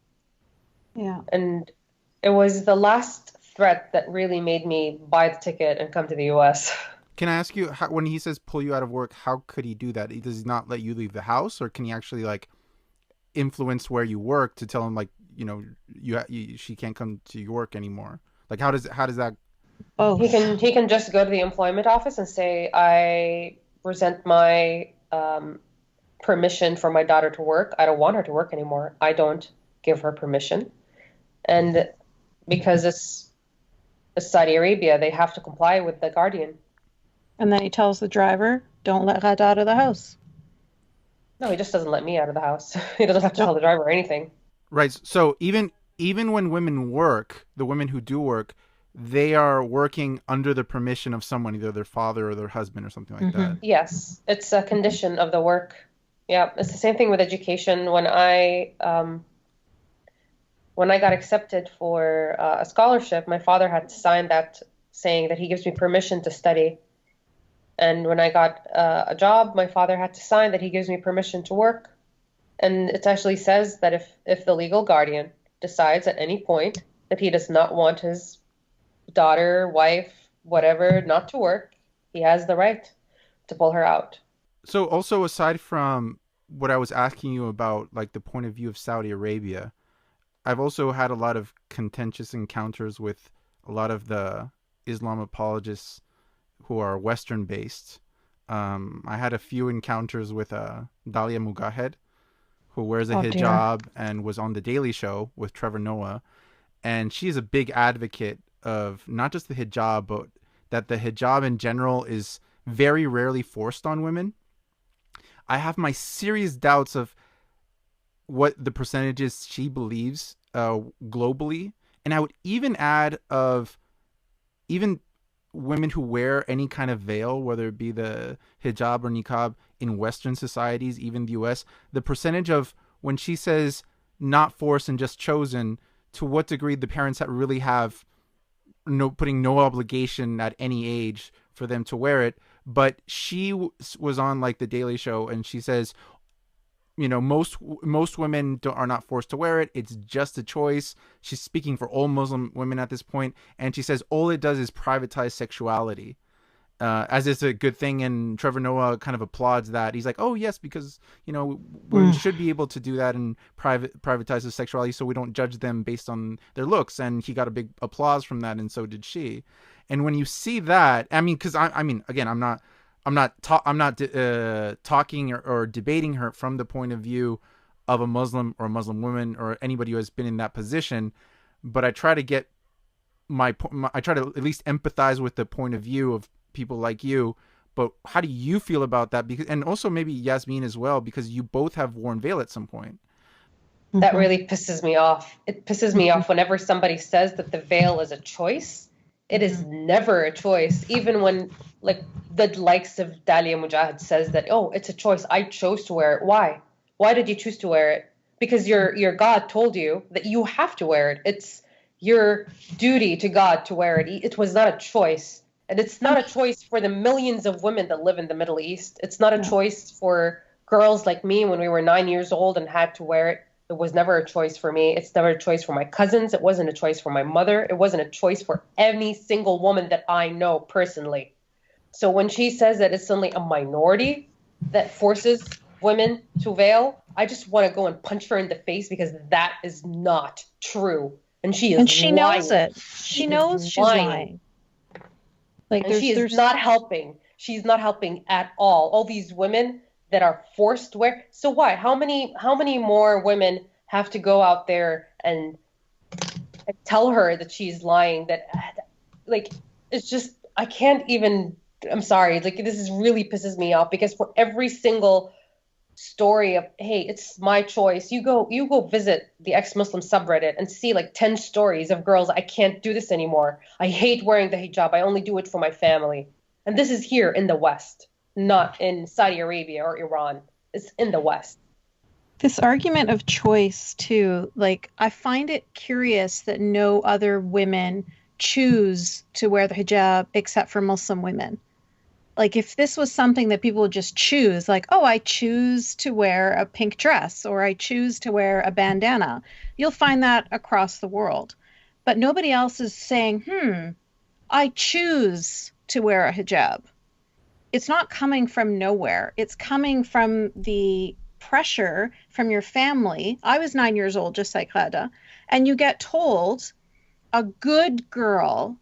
Yeah. And it was the last threat that really made me buy the ticket and come to the US. Can I ask you, when he says pull you out of work, how could he do that? Does he not let you leave the house, or can he actually like influence where you work to tell him like she can't come to your work anymore? Like how does that? He Both. can he can just go to the employment office and say, I resent my permission for my daughter to work. I don't want her to work anymore. I don't give her permission. And because it's Saudi Arabia, they have to comply with the guardian. And then he tells the driver, "Don't let Ghada out of the house." No, he just doesn't let me out of the house. He doesn't have to No. tell the driver anything. Right. So even when women work, the women who do work, they are working under the permission of someone, either their father or their husband or something like Hmm. that. Yes, it's a condition of the work. Yeah, it's the same thing with education. When I got accepted for a scholarship, my father had to sign that saying that he gives me permission to study. And when I got a job, my father had to sign that he gives me permission to work. And it actually says that if the legal guardian decides at any point that he does not want his daughter, wife, whatever, not to work, he has the right to pull her out. So also, aside from what I was asking you about, like the point of view of Saudi Arabia, I've also had a lot of contentious encounters with a lot of the Islam apologists who are Western based. I had a few encounters with Dalia Mugahed, who wears a Oh dear. hijab and was on the Daily Show with Trevor Noah, and she's a big advocate of not just the hijab, but that the hijab in general is very rarely forced on women. I have my serious doubts of what the percentages she believes globally, and I would even add of even women who wear any kind of veil, whether it be the hijab or niqab in Western societies, even the U.S. The percentage of when she says not forced and just chosen, to what degree the parents that really have putting no obligation at any age for them to wear it. But she was on like the Daily Show, and she says, most women are not forced to wear it. It's just a choice. She's speaking for all Muslim women at this point, and she says all it does is privatize sexuality, as it's a good thing. And Trevor Noah kind of applauds that. He's like, "Oh yes, because women Mm. should be able to do that and privatize their sexuality, so we don't judge them based on their looks." And he got a big applause from that, and so did she. And when you see that, I mean, because I mean, again, I'm not talking or debating her from the point of view of a Muslim or a Muslim woman or anybody who has been in that position, but I try to get I try to at least empathize with the point of view of people like you. But how do you feel about that? Because, and also maybe Yasmin as well, because you both have worn veil at some point. That Hmm. really pisses me off. It pisses me off whenever somebody says that the veil is a choice. It is never a choice. Even when like the likes of Dalia Mujahid says that, oh, it's a choice. I chose to wear it. Why? Why did you choose to wear it? Because your God told you that you have to wear it. It's your duty to God to wear it. It was not a choice. And it's not a choice for the millions of women that live in the Middle East. It's not a choice for girls like me when we were 9 years old and had to wear it. It was never a choice for me. It's never a choice for my cousins. It wasn't a choice for my mother. It wasn't a choice for any single woman that I know personally. So when she says that it's suddenly a minority that forces women to veil, I just want to go and punch her in the face because that is not true. And she is And she lying. knows it. She knows she's lying. Like and she is not helping. She's not helping at all. All these women that are forced to wear. So why? How many more women have to go out there and tell her that she's lying? That like it's just I can't even. I'm sorry. Like this is really pisses me off because for every single story of hey, it's my choice. You go visit the ex-Muslim subreddit and see like 10 stories of girls. I can't do this anymore. I hate wearing the hijab. I only do it for my family. And this is here in the West, not in Saudi Arabia or Iran. It's in the West. This argument of choice too, like I find it curious that no other women choose to wear the hijab except for Muslim women. Like if this was something that people would just choose, like, oh, I choose to wear a pink dress or I choose to wear a bandana, you'll find that across the world. But nobody else is saying, I choose to wear a hijab. It's not coming from nowhere. It's coming from the pressure from your family. I was 9 years old, just like Ghada, and you get told a good girl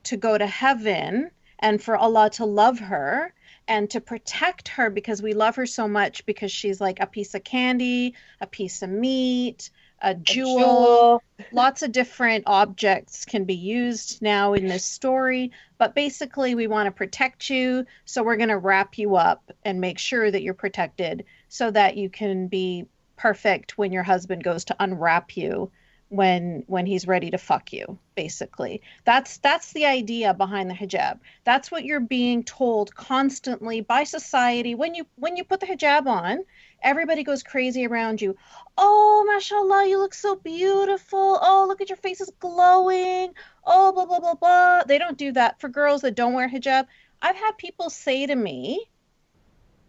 to go to heaven and for Allah to love her and to protect her because we love her so much because she's like a piece of candy, a piece of meat, a jewel. Lots of different objects can be used now in this story, but basically we want to protect you, so we're going to wrap you up and make sure that you're protected so that you can be perfect when your husband goes to unwrap you when he's ready to fuck you, basically. That's the idea behind the hijab. That's what you're being told constantly by society. When you put the hijab on, everybody goes crazy around you. Oh, mashallah, you look so beautiful. Oh, look at your face is glowing. Oh, blah blah blah blah. They don't do that for girls that don't wear hijab. I've had people say to me,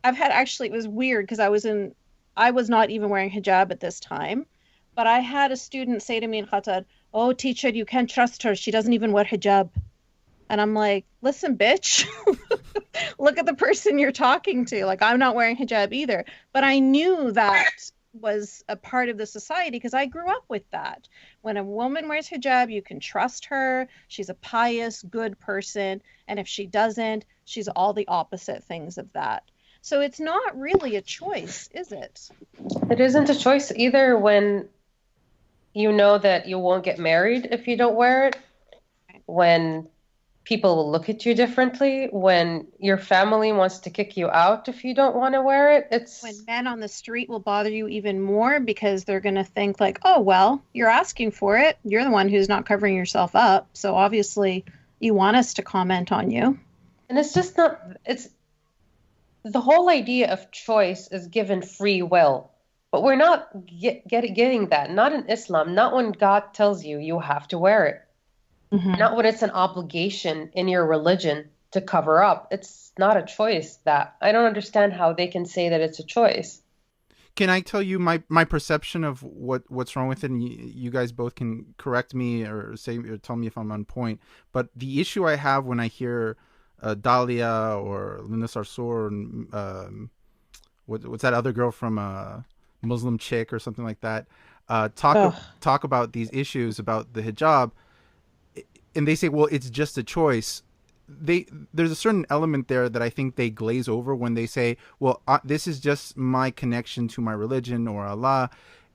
it was weird because I was not even wearing hijab at this time. But I had a student say to me in Qatar, oh, teacher, you can't trust her. She doesn't even wear hijab. And I'm like, listen, bitch, look at the person you're talking to. Like, I'm not wearing hijab either. But I knew that was a part of the society because I grew up with that. When a woman wears hijab, you can trust her. She's a pious, good person. And if she doesn't, she's all the opposite things of that. So it's not really a choice, is it? It isn't a choice either when you know that you won't get married if you don't wear it, when people will look at you differently, when your family wants to kick you out if you don't want to wear it. It's when men on the street will bother you even more because they're going to think like, oh, well, you're asking for it. You're the one who's not covering yourself up. So obviously you want us to comment on you. And it's just not, it's the whole idea of choice is given free will. But we're not getting that. Not in Islam. Not when God tells you you have to wear it. Mm-hmm. Not when it's an obligation in your religion to cover up. It's not a choice. That I don't understand how they can say that it's a choice. Can I tell you my perception of what's wrong with it? And you guys both can correct me or tell me if I'm on point. But the issue I have when I hear Dalia or Linda Sarsour and what's that other girl from Muslim chick or something like that talk about these issues about the hijab, and they say, well, it's just a choice. There's a certain element there that I think they glaze over when they say, well, this is just my connection to my religion or Allah.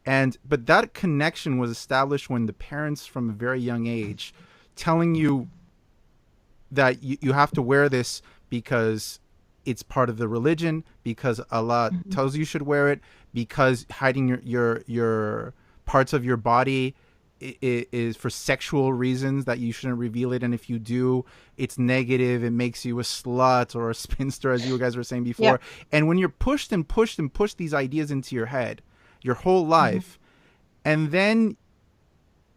But that connection was established when the parents from a very young age telling you that you have to wear this because it's part of the religion, because Allah tells you should wear it, because hiding your parts of your body is for sexual reasons, that you shouldn't reveal it, and if you do, it's negative, it makes you a slut or a spinster, as you guys were saying before. Yep. And when you're pushed and pushed and pushed these ideas into your head your whole life, and then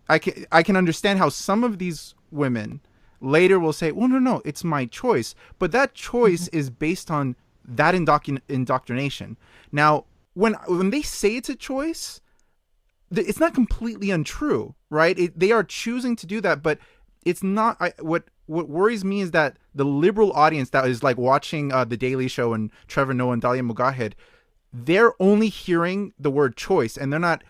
I can understand how some of these women later will say, well, no, it's my choice, but that choice is based on that indoctrination. Now, when they say it's a choice, it's not completely untrue, right? They are choosing to do that, but it's not. What worries me is that the liberal audience that is like watching The Daily Show and Trevor Noah and Dalia Mugahed, they're only hearing the word choice, and they're not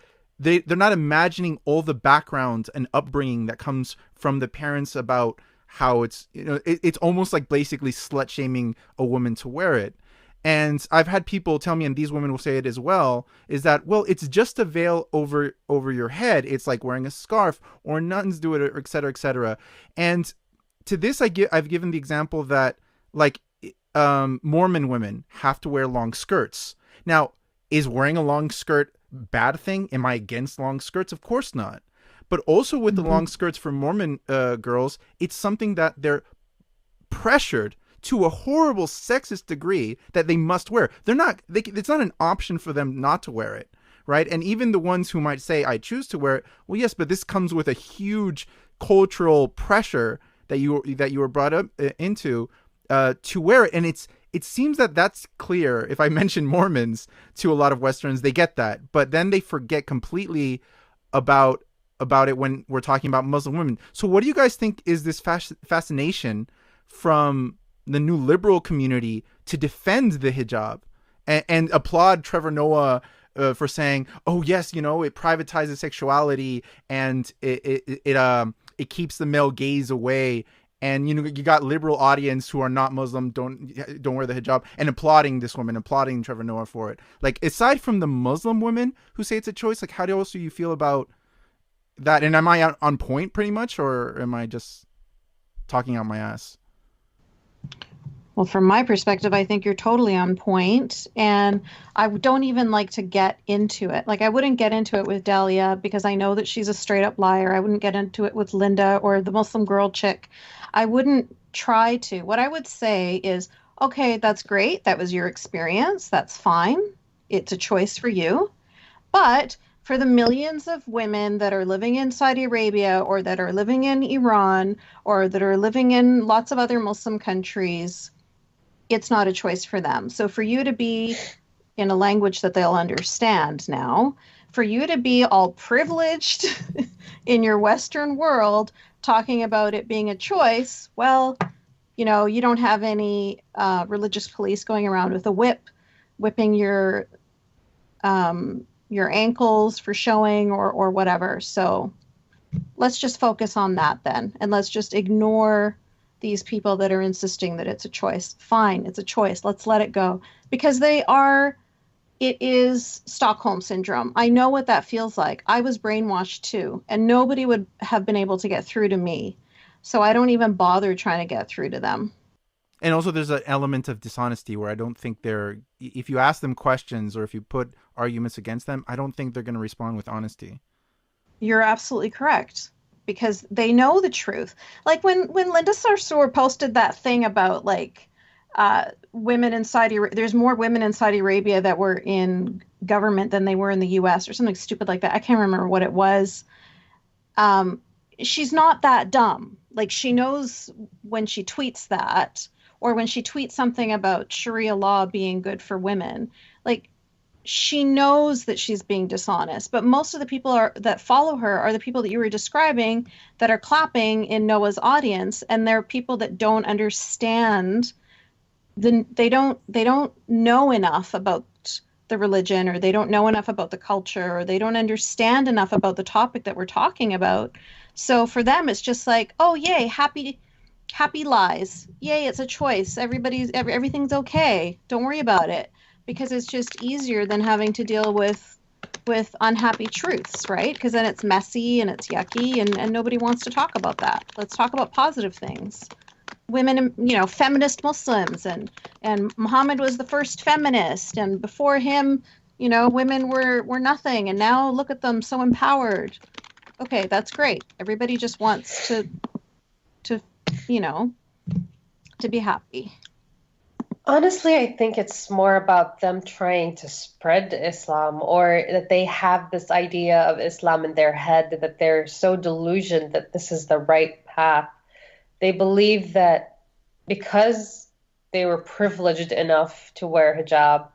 imagining all the background and upbringing that comes from the parents about how it's, it's almost like basically slut shaming a woman to wear it. And I've had people tell me, and these women will say it as well, is that, well, it's just a veil over your head. It's like wearing a scarf, or nuns do it, or et cetera, et cetera. And to this, I've given the example that, like, Mormon women have to wear long skirts. Now, is wearing a long skirt bad thing? Am I against long skirts? Of course not. But also with the long skirts for Mormon girls, it's something that they're pressured to a horrible sexist degree that they must wear. It's not an option for them not to wear it, right? And even the ones who might say, I choose to wear it, well, yes, but this comes with a huge cultural pressure that you were brought up into to wear it. And it seems that that's clear. If I mention Mormons to a lot of Westerns, they get that, but then they forget completely about it when we're talking about Muslim women. So what do you guys think is this fascination from the new liberal community to defend the hijab and applaud Trevor Noah for saying, oh yes, it privatizes sexuality and it keeps the male gaze away, and you got liberal audience who are not Muslim, don't wear the hijab, and applauding this woman, applauding Trevor Noah for it. Like, aside from the Muslim women who say it's a choice, like, how else do you feel about that? And am I on point pretty much, or am I just talking out my ass? Well, from my perspective, I think you're totally on point, and I don't even like to get into it. Like, I wouldn't get into it with Dahlia because I know that she's a straight up liar. I wouldn't get into it with Linda or the Muslim girl chick. I wouldn't try to. What I would say is, okay, that's great. That was your experience. That's fine. It's a choice for you. But for the millions of women that are living in Saudi Arabia, or that are living in Iran, or that are living in lots of other Muslim countries, it's not a choice for them. So for you to be in a language that they'll understand now, for you to be all privileged in your Western world talking about it being a choice, well, you don't have any religious police going around with a whip, whipping your ankles for showing or whatever. So let's just focus on that then, and let's just ignore these people that are insisting that it's a choice. Fine, it's a choice. Let's let it go, because it is Stockholm syndrome. I know what that feels like. I was brainwashed too, and nobody would have been able to get through to me. So I don't even bother trying to get through to them. And also there's an element of dishonesty where I don't think if you ask them questions or if you put arguments against them, I don't think they're going to respond with honesty. You're absolutely correct, because they know the truth. Like when Linda Sarsour posted that thing about women in Saudi Arabia, there's more women in Saudi Arabia that were in government than they were in the US, or something stupid like that. I can't remember what it was. She's not that dumb. Like, she knows when she tweets that, or when she tweets something about Sharia law being good for women, like, she knows that she's being dishonest. But most of the people that follow her are the people that you were describing that are clapping in Noah's audience, and they're people that don't understand. They don't know enough about the religion, or they don't know enough about the culture, or they don't understand enough about the topic that we're talking about. So for them, it's just like, oh, yay, happy lies. Yay, it's a choice. Everything's okay. Don't worry about it. Because it's just easier than having to deal with unhappy truths, right? Because then it's messy and it's yucky, and nobody wants to talk about that. Let's talk about positive things. Women, feminist Muslims, and Muhammad was the first feminist, and before him, women were nothing, and now look at them, so empowered. Okay, that's great. Everybody just wants to you know, to be happy. Honestly, I think it's more about them trying to spread Islam, or that they have this idea of Islam in their head, that they're so delusioned that this is the right path. They believe that because they were privileged enough to wear hijab,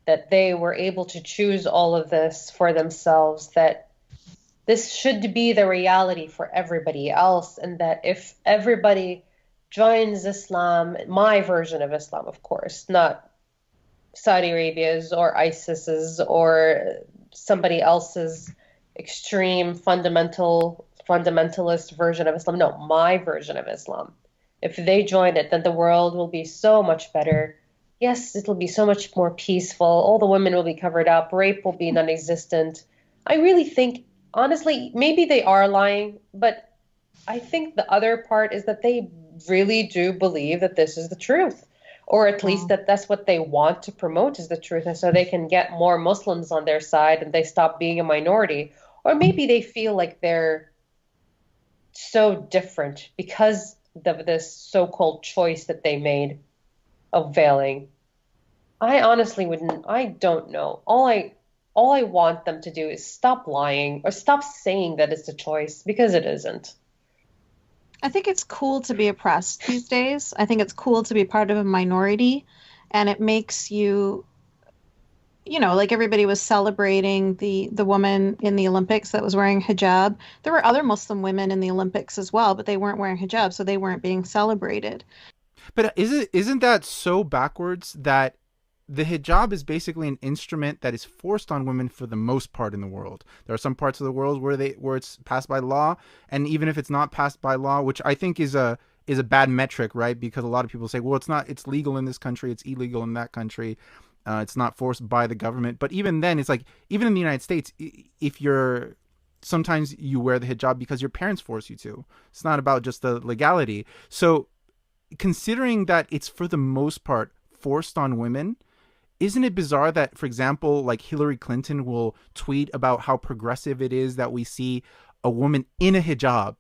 that they were able to choose all of this for themselves, that this should be the reality for everybody else, and that if everybody joins Islam, my version of Islam, of course, not Saudi Arabia's or ISIS's or somebody else's extreme fundamentalist version of Islam. No, my version of Islam. If they join it, then the world will be so much better. Yes, it'll be so much more peaceful. All the women will be covered up. Rape will be non-existent. I really think, honestly, maybe they are lying, but I think the other part is that they really do believe that this is the truth, or at least Wow. that that's what they want to promote is the truth, and so they can get more Muslims on their side and they stop being a minority. Or maybe they feel like they're so different because of this so-called choice that they made of veiling. I honestly wouldn't, I don't know. All I want them to do is stop lying or stop saying that it's a choice, because it isn't. I think it's cool to be oppressed these days. I think it's cool to be part of a minority, and it makes you, like everybody was celebrating the woman in the Olympics that was wearing hijab. There were other Muslim women in the Olympics as well, but they weren't wearing hijab, so they weren't being celebrated. But isn't that so backwards that the hijab is basically an instrument that is forced on women for the most part in the world? There are some parts of the world where it's passed by law, and even if it's not passed by law, which I think is a bad metric, right? Because a lot of people say, well, it's legal in this country, it's illegal in that country. It's not forced by the government. But even then, it's like, even in the United States, if you're sometimes you wear the hijab because your parents force you to. It's not about just the legality. So considering that it's for the most part forced on women, isn't it bizarre that, for example, like Hillary Clinton will tweet about how progressive it is that we see a woman in a hijab,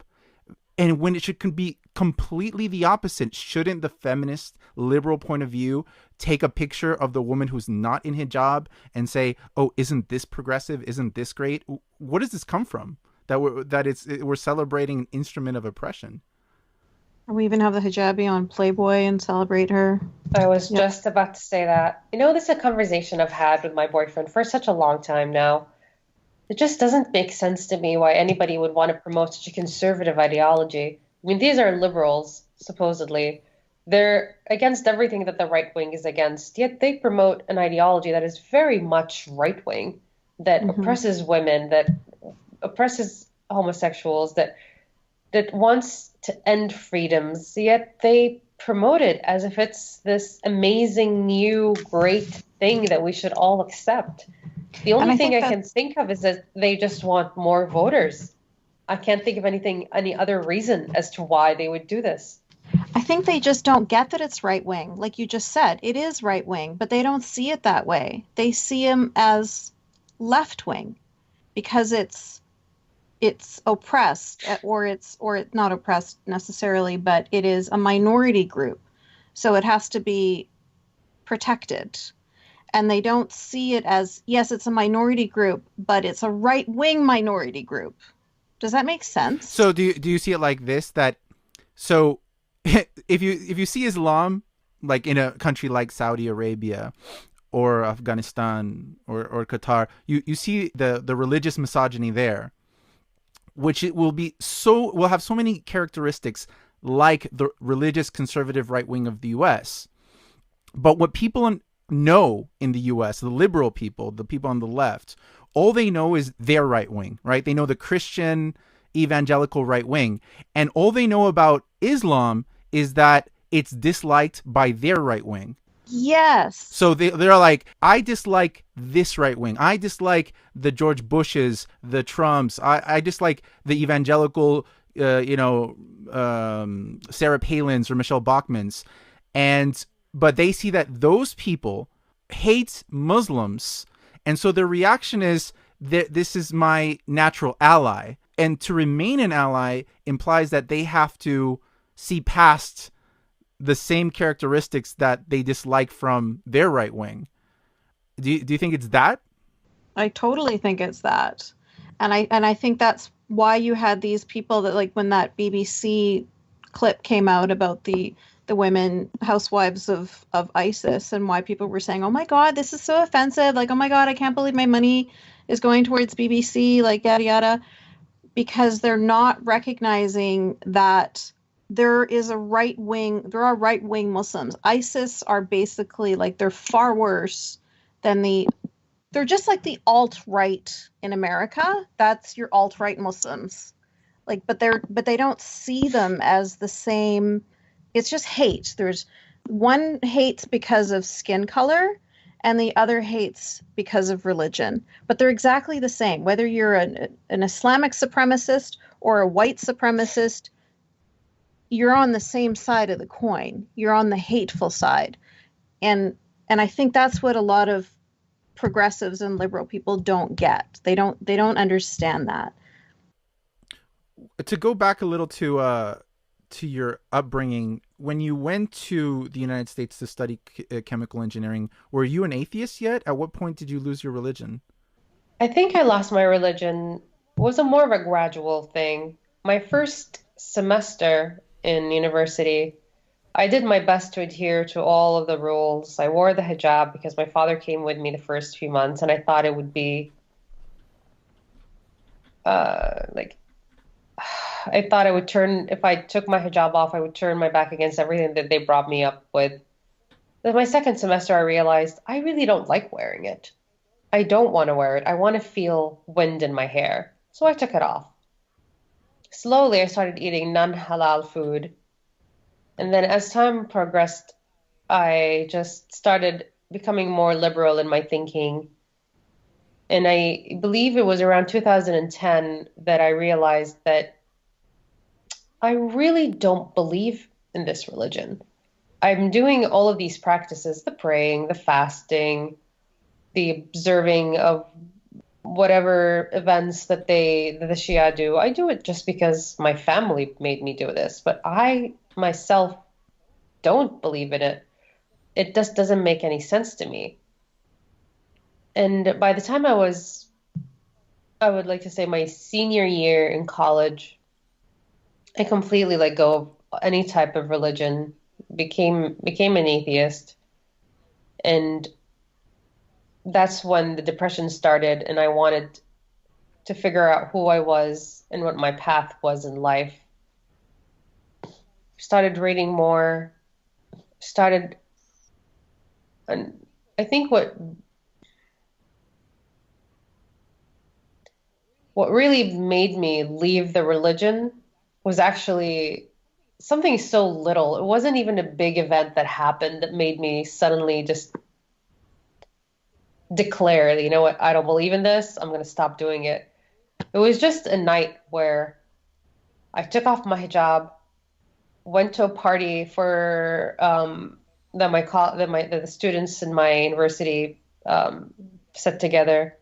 and when it should be completely the opposite? Shouldn't the feminist liberal point of view take a picture of the woman who's not in hijab and say, "Oh, isn't this progressive? Isn't this great?" What does this come from? We're celebrating an instrument of oppression. Or we even have the hijabi on Playboy and celebrate her. I was Yep. just about to say that. This is a conversation I've had with my boyfriend for such a long time now. It just doesn't make sense to me why anybody would want to promote such a conservative ideology. I mean, these are liberals, supposedly. They're against everything that the right wing is against, yet they promote an ideology that is very much right wing, that Hmm. oppresses women, that oppresses homosexuals, that wants to end freedoms, yet they promote it as if it's this amazing, new, great thing that we should all accept. The And only I thing think I that can think of is that they just want more voters. I can't think of any other reason as to why they would do this. I think they just don't get that it's right wing. Like you just said, it is right wing, but they don't see it that way. They see him as left wing because it's oppressed, or it's not oppressed necessarily, but it is a minority group. So it has to be protected. And they don't see it as, yes, it's a minority group, but it's a right wing minority group. Does that make sense? So do you see it like this, that so if you see Islam like in a country like Saudi Arabia or Afghanistan or Qatar, you see the religious misogyny there, which it will have so many characteristics like the religious conservative right wing of the US. But what people know in the US, the liberal people, the people on the left, all they know is their right wing, right? They know the Christian evangelical right wing. And all they know about Islam is that it's disliked by their right wing. Yes. So they're like, I dislike this right wing. I dislike the George Bushes, the Trumps. I dislike the evangelical, Sarah Palin's or Michelle Bachmann's. But they see that those people hate Muslims. And so their reaction is that this is my natural ally. And to remain an ally implies that they have to see past the same characteristics that they dislike from their right wing. Do you think it's that? I totally think it's that. And I think that's why you had these people that, like, when that BBC clip came out about the women housewives of ISIS, and why people were saying, "Oh my God, this is so offensive." Like, "Oh my God, I can't believe my money is going towards BBC," like yada yada, because they're not recognizing that there are right wing Muslims. ISIS are basically, like, they're far worse than they're just like the alt right in America. That's your alt right Muslims. Like, but they don't see them as the same. It's just hate. There's one hates because of skin color, and the other hates because of religion. But they're exactly the same. Whether you're an Islamic supremacist or a white supremacist, you're on the same side of the coin. You're on the hateful side. And I think that's what a lot of progressives and liberal people don't get. They don't understand that. To go back a little to your upbringing, when you went to the United States to study chemical engineering, were you an atheist yet? At what point did you lose your religion? I think I lost my religion was a more of a gradual thing. My first semester in university, I did my best to adhere to all of the rules. I wore the hijab because my father came with me the first few months, and I thought it would be like I thought I would turn if I took my hijab off, I would turn my back against everything that they brought me up with. Then my second semester, I realized I really don't like wearing it. I don't want to wear it. I want to feel wind in my hair. So I took it off. Slowly, I started eating non-halal food. And then as time progressed, I just started becoming more liberal in my thinking. And I believe it was around 2010 that I realized that I really don't believe in this religion. I'm doing all of these practices, the praying, the fasting, the observing of whatever events that the Shia do. I do it just because my family made me do this, but I myself don't believe in it. It just doesn't make any sense to me. And by the time I would like to say my senior year in college, I completely let go of any type of religion, became an atheist, and that's when the depression started, and I wanted to figure out who I was and what my path was in life. Started reading more, started, and I think what really made me leave the religion was actually something so little. It wasn't even a big event that happened that made me suddenly just declare, you know what, I don't believe in this. I'm going to stop doing it. It was just a night where I took off my hijab, went to a party for that the students in my university set together,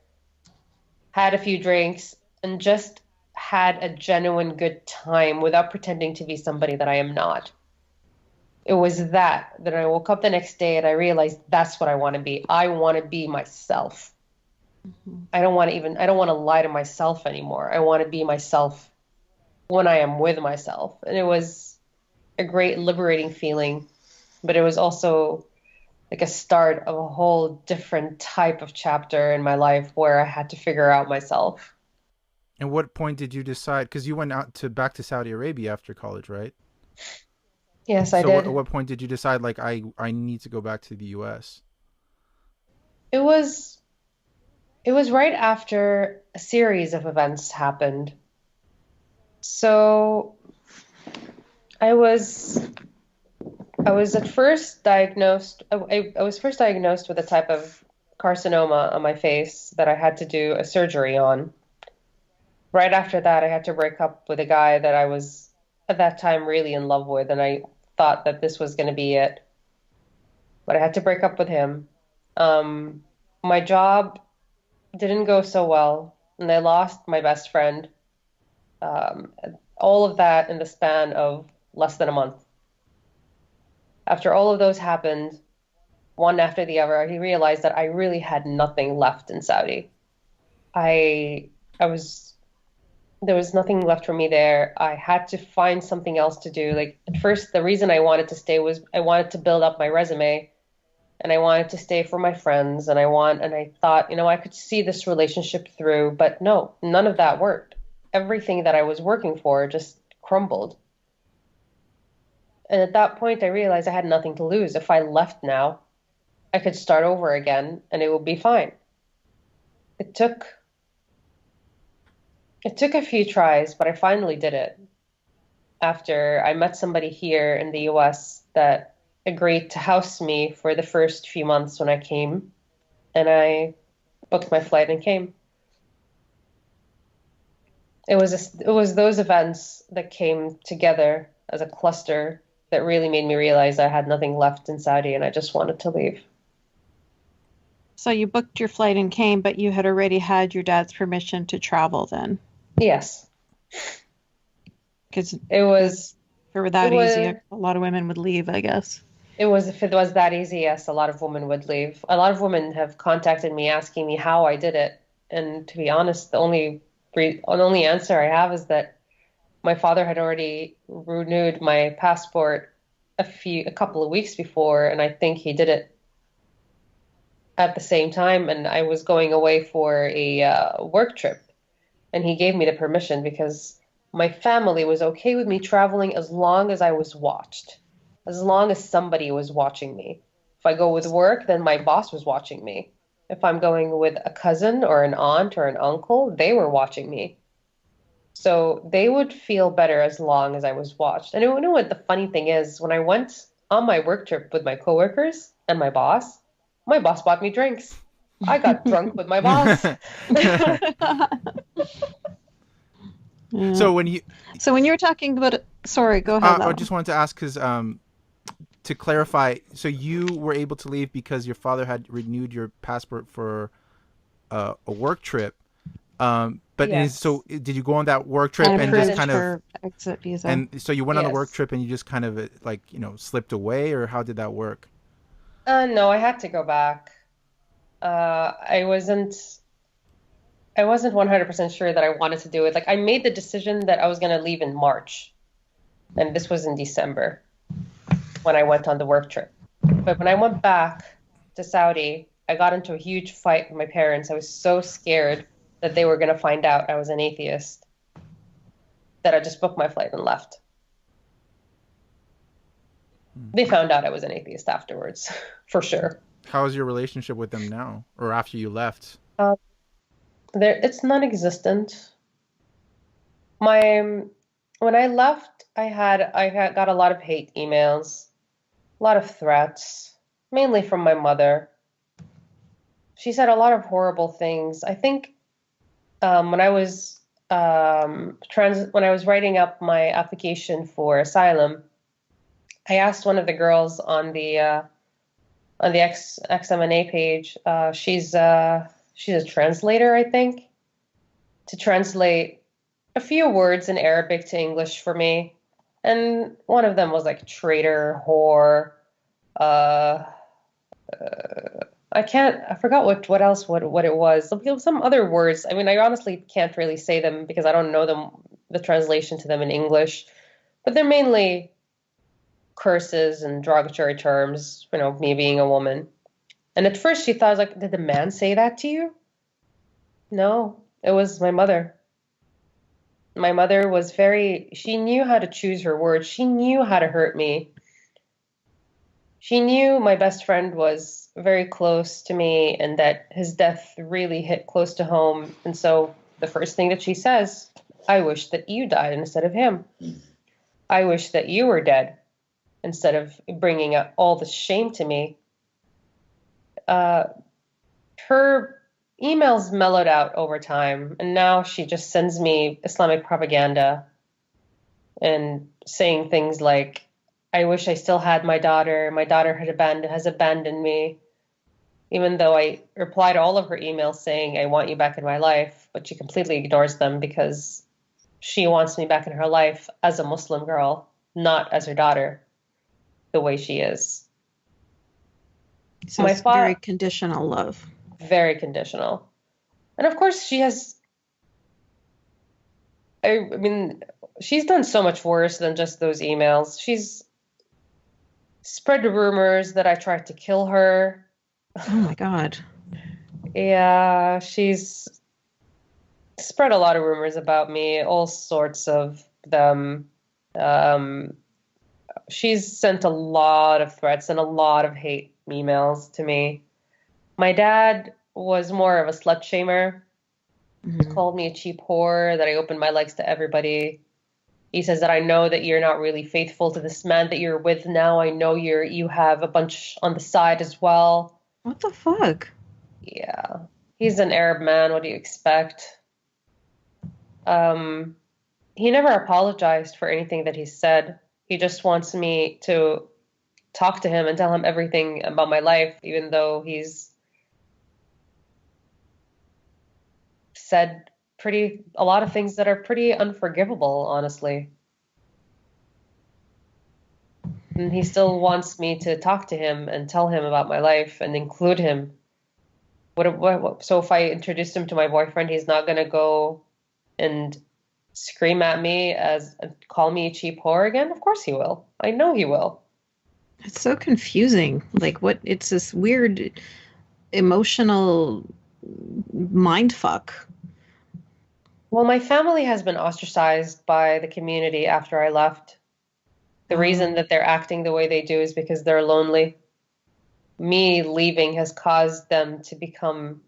had a few drinks, and just had a genuine good time without pretending to be somebody that I am not. It was that I woke up the next day and I realized that's what I want to be. I want to be myself. Mhm. I don't want to lie to myself anymore. I want to be myself when I am with myself. And it was a great liberating feeling, but it was also like a start of a whole different type of chapter in my life where I had to figure out myself. And what point did you decide? Because you went out to back to Saudi Arabia after college, right? Yes, I So at did. what point did you decide, like, I need to go back to the U.S.? It was it was right after a series of events happened. So I was I was at first diagnosed I was first diagnosed with a type of carcinoma on my face that I had to do a surgery on. Right after that, I had to break up with a guy that I was at that time really in love with, and I thought that this was going to be it. But I had to break up with him. Um, my job didn't go so well, and I lost my best friend. Um, all of that in the span of less than a month. After all of those happened, one after the other, he realized that I really had nothing left in Saudi. I I was there was nothing left for me there. I had to find something else to do. Like at first, the reason I wanted to stay was I wanted to build up my resume and I wanted to stay for my friends and I thought, I could see this relationship through, but no, none of that worked. Everything that I was working for just crumbled. And at that point, I realized I had nothing to lose. If I left now, I could start over again and it would be fine. It took it took a few tries, but I finally did it after I met somebody here in the US that agreed to house me for the first few months when I came, and I booked my flight and came. It was those events that came together as a cluster that really made me realize I had nothing left in Saudi and I just wanted to leave. So you booked your flight and came, but you had already had your dad's permission to travel then, Yes, because it was. for It that easy, was. a lot of women would leave, I guess. It was if it was that easy, yes, a lot of women would leave. A lot of women have contacted me asking me how I did it, and to be honest, the only answer I have is that my father had already renewed my passport a couple of weeks before, and I think he did it at the same time, and I was going away for a work trip, and he gave me the permission because my family was okay with me traveling as long as I was watched, as long as somebody was watching me. If I go with work, then my boss was watching me. If I'm going with a cousin or an aunt or an uncle, they were watching me. So they would feel better as long as I was watched. And you know what the funny thing is? When I went on my work trip with my coworkers and my boss bought me drinks. I got drunk with my boss. Yeah. So when you, So when you were talking about sorry, go ahead, I Lalo. just wanted to ask because to clarify, so you were able to leave because your father had renewed your passport for a work trip. So Yes. did you go on that work trip And and I just approved didn't. kind of, for exit visa. and so you went on the work Yes. trip and you just kind of like, slipped away, or how did that work? No, I had to go back. I wasn't 100% sure that I wanted to do it. Like I made the decision that I was going to leave in March, and this was in December when I went on the work trip. But when I went back to Saudi, I got into a huge fight with my parents. I was so scared that they were going to find out I was an atheist that I just booked my flight and left. They found out I was an atheist afterwards, for sure. How is your relationship with them now, or after you left? Um, it's non-existent. My When I left, I got a lot of hate emails, a lot of threats, mainly from my mother. She said a lot of horrible things. I think when I was when I was writing up my application for asylum, I asked one of the girls on the XMNA page. She's a translator, I think, to translate a few words in Arabic to English for me. And one of them was like traitor, whore. Uh, I forgot what else, what it was. Some other words. I mean, I honestly can't really say them because I don't know the translation to them in English. But they're mainly curses and derogatory terms, me being a woman. And at first she thought, I was like, did the man say that to you? No, it was my mother. My mother was she knew how to choose her words. She knew how to hurt me. She knew my best friend was very close to me and that his death really hit close to home. And so the first thing that she says, I wish that you died instead of him. I wish that you were dead instead of bringing up all the shame to me. Her emails mellowed out over time, and now she just sends me Islamic propaganda and saying things like, I wish I still had my daughter. My daughter has abandoned me. Even though I replied to all of her emails saying, I want you back in my life, but she completely ignores them because she wants me back in her life as a Muslim girl, not as her daughter, the way she is. So My it's very father, conditional love. very conditional. And of course, I mean, she's done so much worse than just those emails. She's spread rumors that I tried to kill her. Oh my God. Yeah, she's spread a lot of rumors about me, all sorts of them. Um, she's sent a lot of threats and a lot of hate emails to me. My dad was more of a slut shamer. He Mhm. called me a cheap whore, that I opened my legs to everybody. He says that I know that you're not really faithful to this man that you're with now. I know you have a bunch on the side as well. What the fuck? Yeah. He's an Arab man. What do you expect? Um, he never apologized for anything that he said. He just wants me to talk to him and tell him everything about my life, even though he's said a lot of things that are pretty unforgivable, honestly. And he still wants me to talk to him and tell him about my life and include him. So if I introduce him to my boyfriend, he's not gonna go and scream at me and call me a cheap whore again? Of course he will. I know he will. It's so confusing. Like what it's this weird emotional mind fuck. Well, my family has been ostracized by the community after I left. The reason that they're acting the way they do is because they're lonely. Me leaving has caused them to become,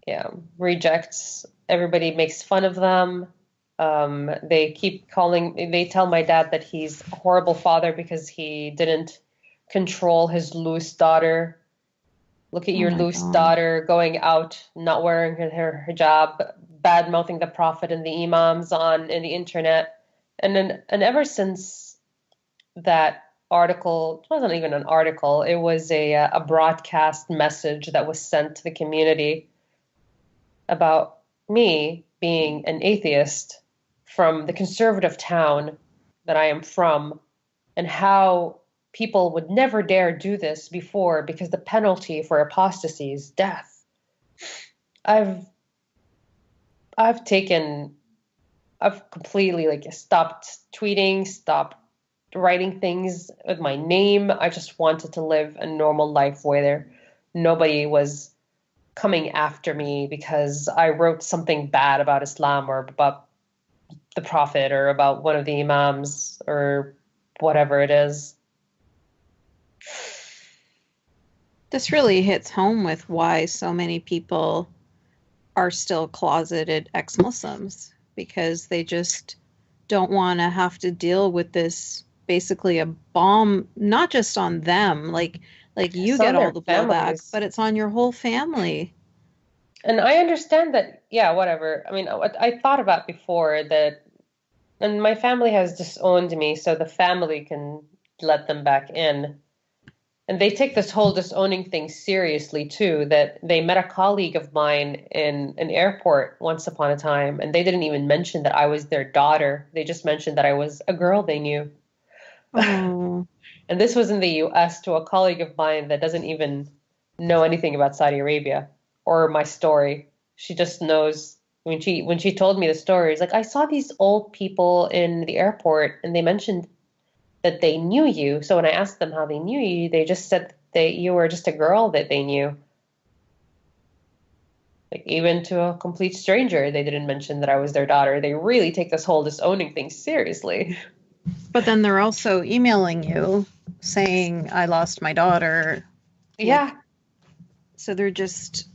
yeah, rejects. Everybody makes fun of them. They tell my dad that he's a horrible father because he didn't control his loose daughter. Look at Oh your my loose God. daughter going out, not wearing her hijab, bad mouthing the Prophet and the Imams in the internet. And ever since that article, it wasn't even an article, it was a broadcast message that was sent to the community about me being an atheist from the conservative town that I am from, and how people would never dare do this before because the penalty for apostasy is death. I've I've taken I've completely like stopped tweeting, stopped writing things with my name. I just wanted to live a normal life where nobody was coming after me because I wrote something bad about Islam or about the Prophet or about one of the Imams or whatever it is. This really hits home with why so many people are still closeted ex-Muslims because they just don't want to have to deal with this basically a bomb not just on them like you It's get on all their the blowback families. but it's on your whole family. And I understand that, yeah, whatever. I mean, what I thought about before that, and my family has disowned me, so the family can let them back in. And they take this whole disowning thing seriously too, that they met a colleague of mine in an airport once upon a time, and they didn't even mention that I was their daughter. They just mentioned that I was a girl they knew. Oh, And this was in the US to a colleague of mine that doesn't even know anything about Saudi Arabia or my story. She just knows when she told me the story, it's like I saw these old people in the airport and they mentioned that they knew you. So when I asked them how they knew you, they just said that you were just a girl that they knew. Like even to a complete stranger, they didn't mention that I was their daughter. They really take this whole disowning thing seriously. but then they're also emailing you saying I lost my daughter, like, Yeah, so they're just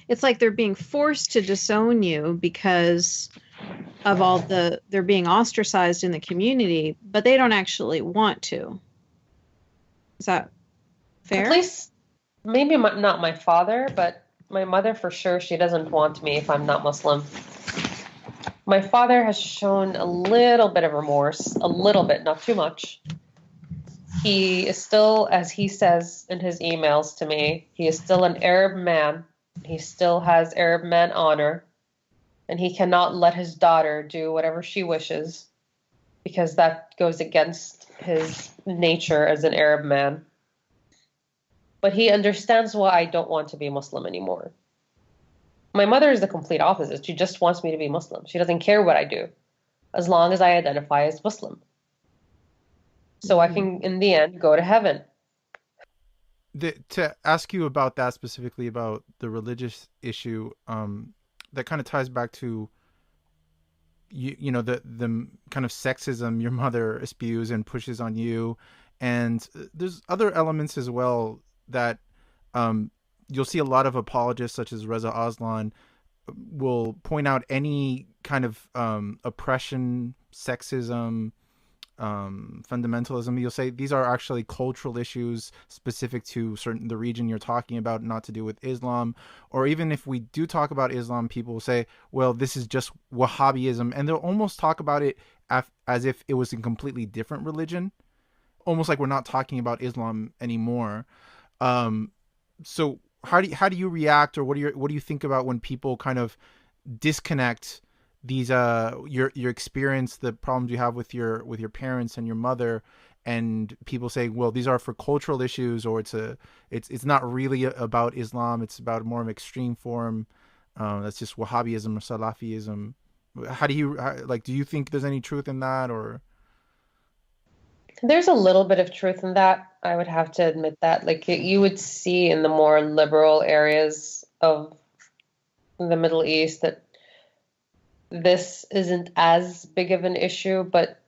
it's like they're being forced to disown you because of all they're being ostracized in the community, but they don't actually want to. Is that at fair? least maybe not my father, but my mother for sure. She doesn't want me if I'm not Muslim. My father has shown a little bit of remorse, a little bit, not too much. He is still, as he says in his emails to me, he is still an Arab man. He still has Arab man honor. and he cannot let his daughter do whatever she wishes because that goes against his nature as an Arab man. But he understands why I don't want to be Muslim anymore. My mother is the complete opposite. She just wants me to be Muslim. She doesn't care what I do as long as I identify as Muslim. So I can, in the end, go to heaven. To ask you about that specifically, about the religious issue, that kind of ties back to the kind of sexism your mother spews and pushes on you, and there's other elements as well that you'll see a lot of apologists such as Reza Aslan will point out any kind of oppression, sexism, fundamentalism. You'll say these are actually cultural issues specific to the region you're talking about, not to do with Islam. Or even if we do talk about Islam, people will say, well, this is just Wahhabism, and they'll almost talk about it as if it was a completely different religion, almost like we're not talking about Islam anymore. So how do you react, or what do you think about when people kind of disconnect these your experience, the problems you have with your parents and your mother, and people say, well, these are for cultural issues, or it's not really about Islam, it's about more of an extreme form, that's just Wahhabism or Salafism. How do you do you think there's any truth in that? Or There's a little bit of truth in that. I would have to admit that. You would see in the more liberal areas of the Middle East that this isn't as big of an issue, but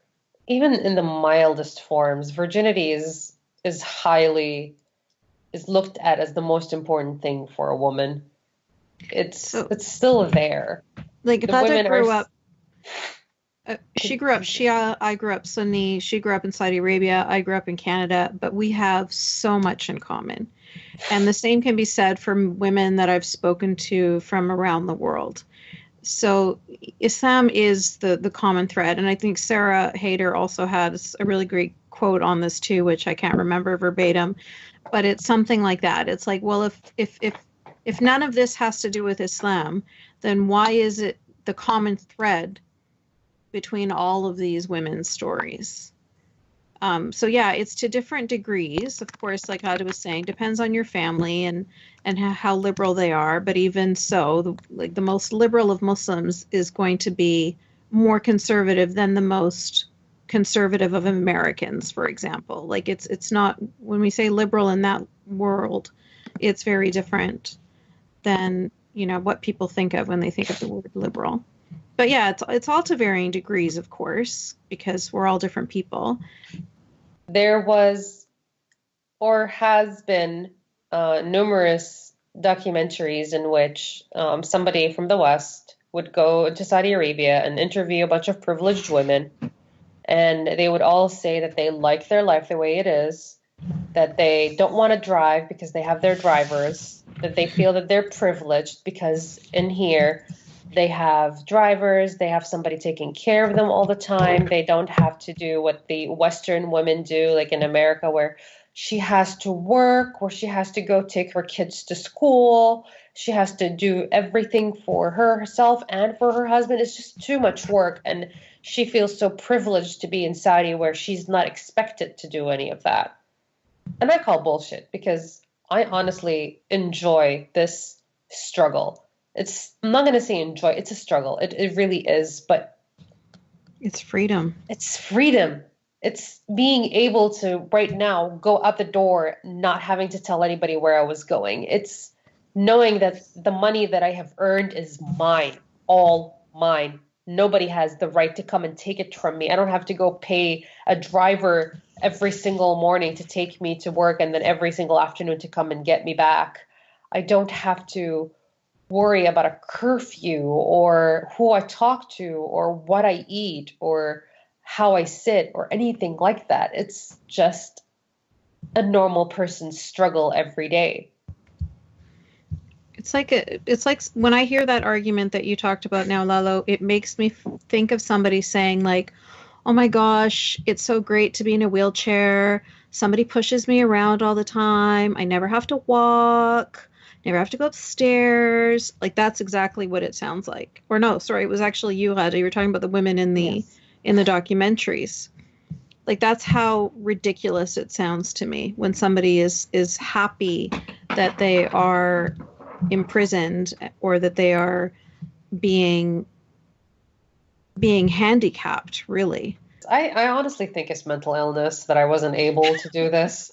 even in the mildest forms, virginity is looked at as the most important thing for a woman. It's still there. Like Ghada grew up. She grew up Shia. I grew up Sunni. She grew up in Saudi Arabia. I grew up in Canada. But we have so much in common, and the same can be said for women that I've spoken to from around the world. So Islam is the common thread. And I think Sarah Hayder also has a really great quote on this too, which I can't remember verbatim, but it's something like that. It's like, well, if none of this has to do with Islam, then why is it the common thread between all of these women's stories? So yeah, it's to different degrees. Of course, like Ghada was saying, depends on your family and how liberal they are. But even so, the most liberal of Muslims is going to be more conservative than the most conservative of Americans, for example. Like it's not, when we say liberal in that world, it's very different than, what people think of when they think of the word liberal. But yeah, it's all to varying degrees, of course, because we're all different people. There was or has been numerous documentaries in which somebody from the West would go to Saudi Arabia and interview a bunch of privileged women, and they would all say that they like their life the way it is, that they don't want to drive because they have their drivers, that they feel that they're privileged because in here they have drivers, they have somebody taking care of them all the time. They don't have to do what the Western women do, like in America, where she has to work, where she has to go take her kids to school. She has to do everything for herself and for her husband. It's just too much work. And she feels so privileged to be in Saudi where she's not expected to do any of that. And I call bullshit because I honestly enjoy this struggle. I'm not going to say enjoy, it's a struggle. It really is, but it's freedom. It's freedom. It's being able to right now go out the door, not having to tell anybody where I was going. It's knowing that the money that I have earned is mine, all mine. Nobody has the right to come and take it from me. I don't have to go pay a driver every single morning to take me to work and then every single afternoon to come and get me back. I don't have to worry about a curfew or who I talk to or what I eat or how I sit or anything like that. It's just a normal person's struggle every day. It's like when I hear that argument that you talked about now, Lalo, it makes me think of somebody saying like, oh my gosh, it's so great to be in a wheelchair. Somebody pushes me around all the time. I never have to walk. never have to go upstairs. Like that's exactly what it sounds like. Or no, sorry, it was actually you, Ghada. You were talking about the women Yes. in the documentaries. Like that's how ridiculous it sounds to me when somebody is happy that they are imprisoned or that they are being being handicapped, really. I honestly think it's mental illness that I wasn't able to do this.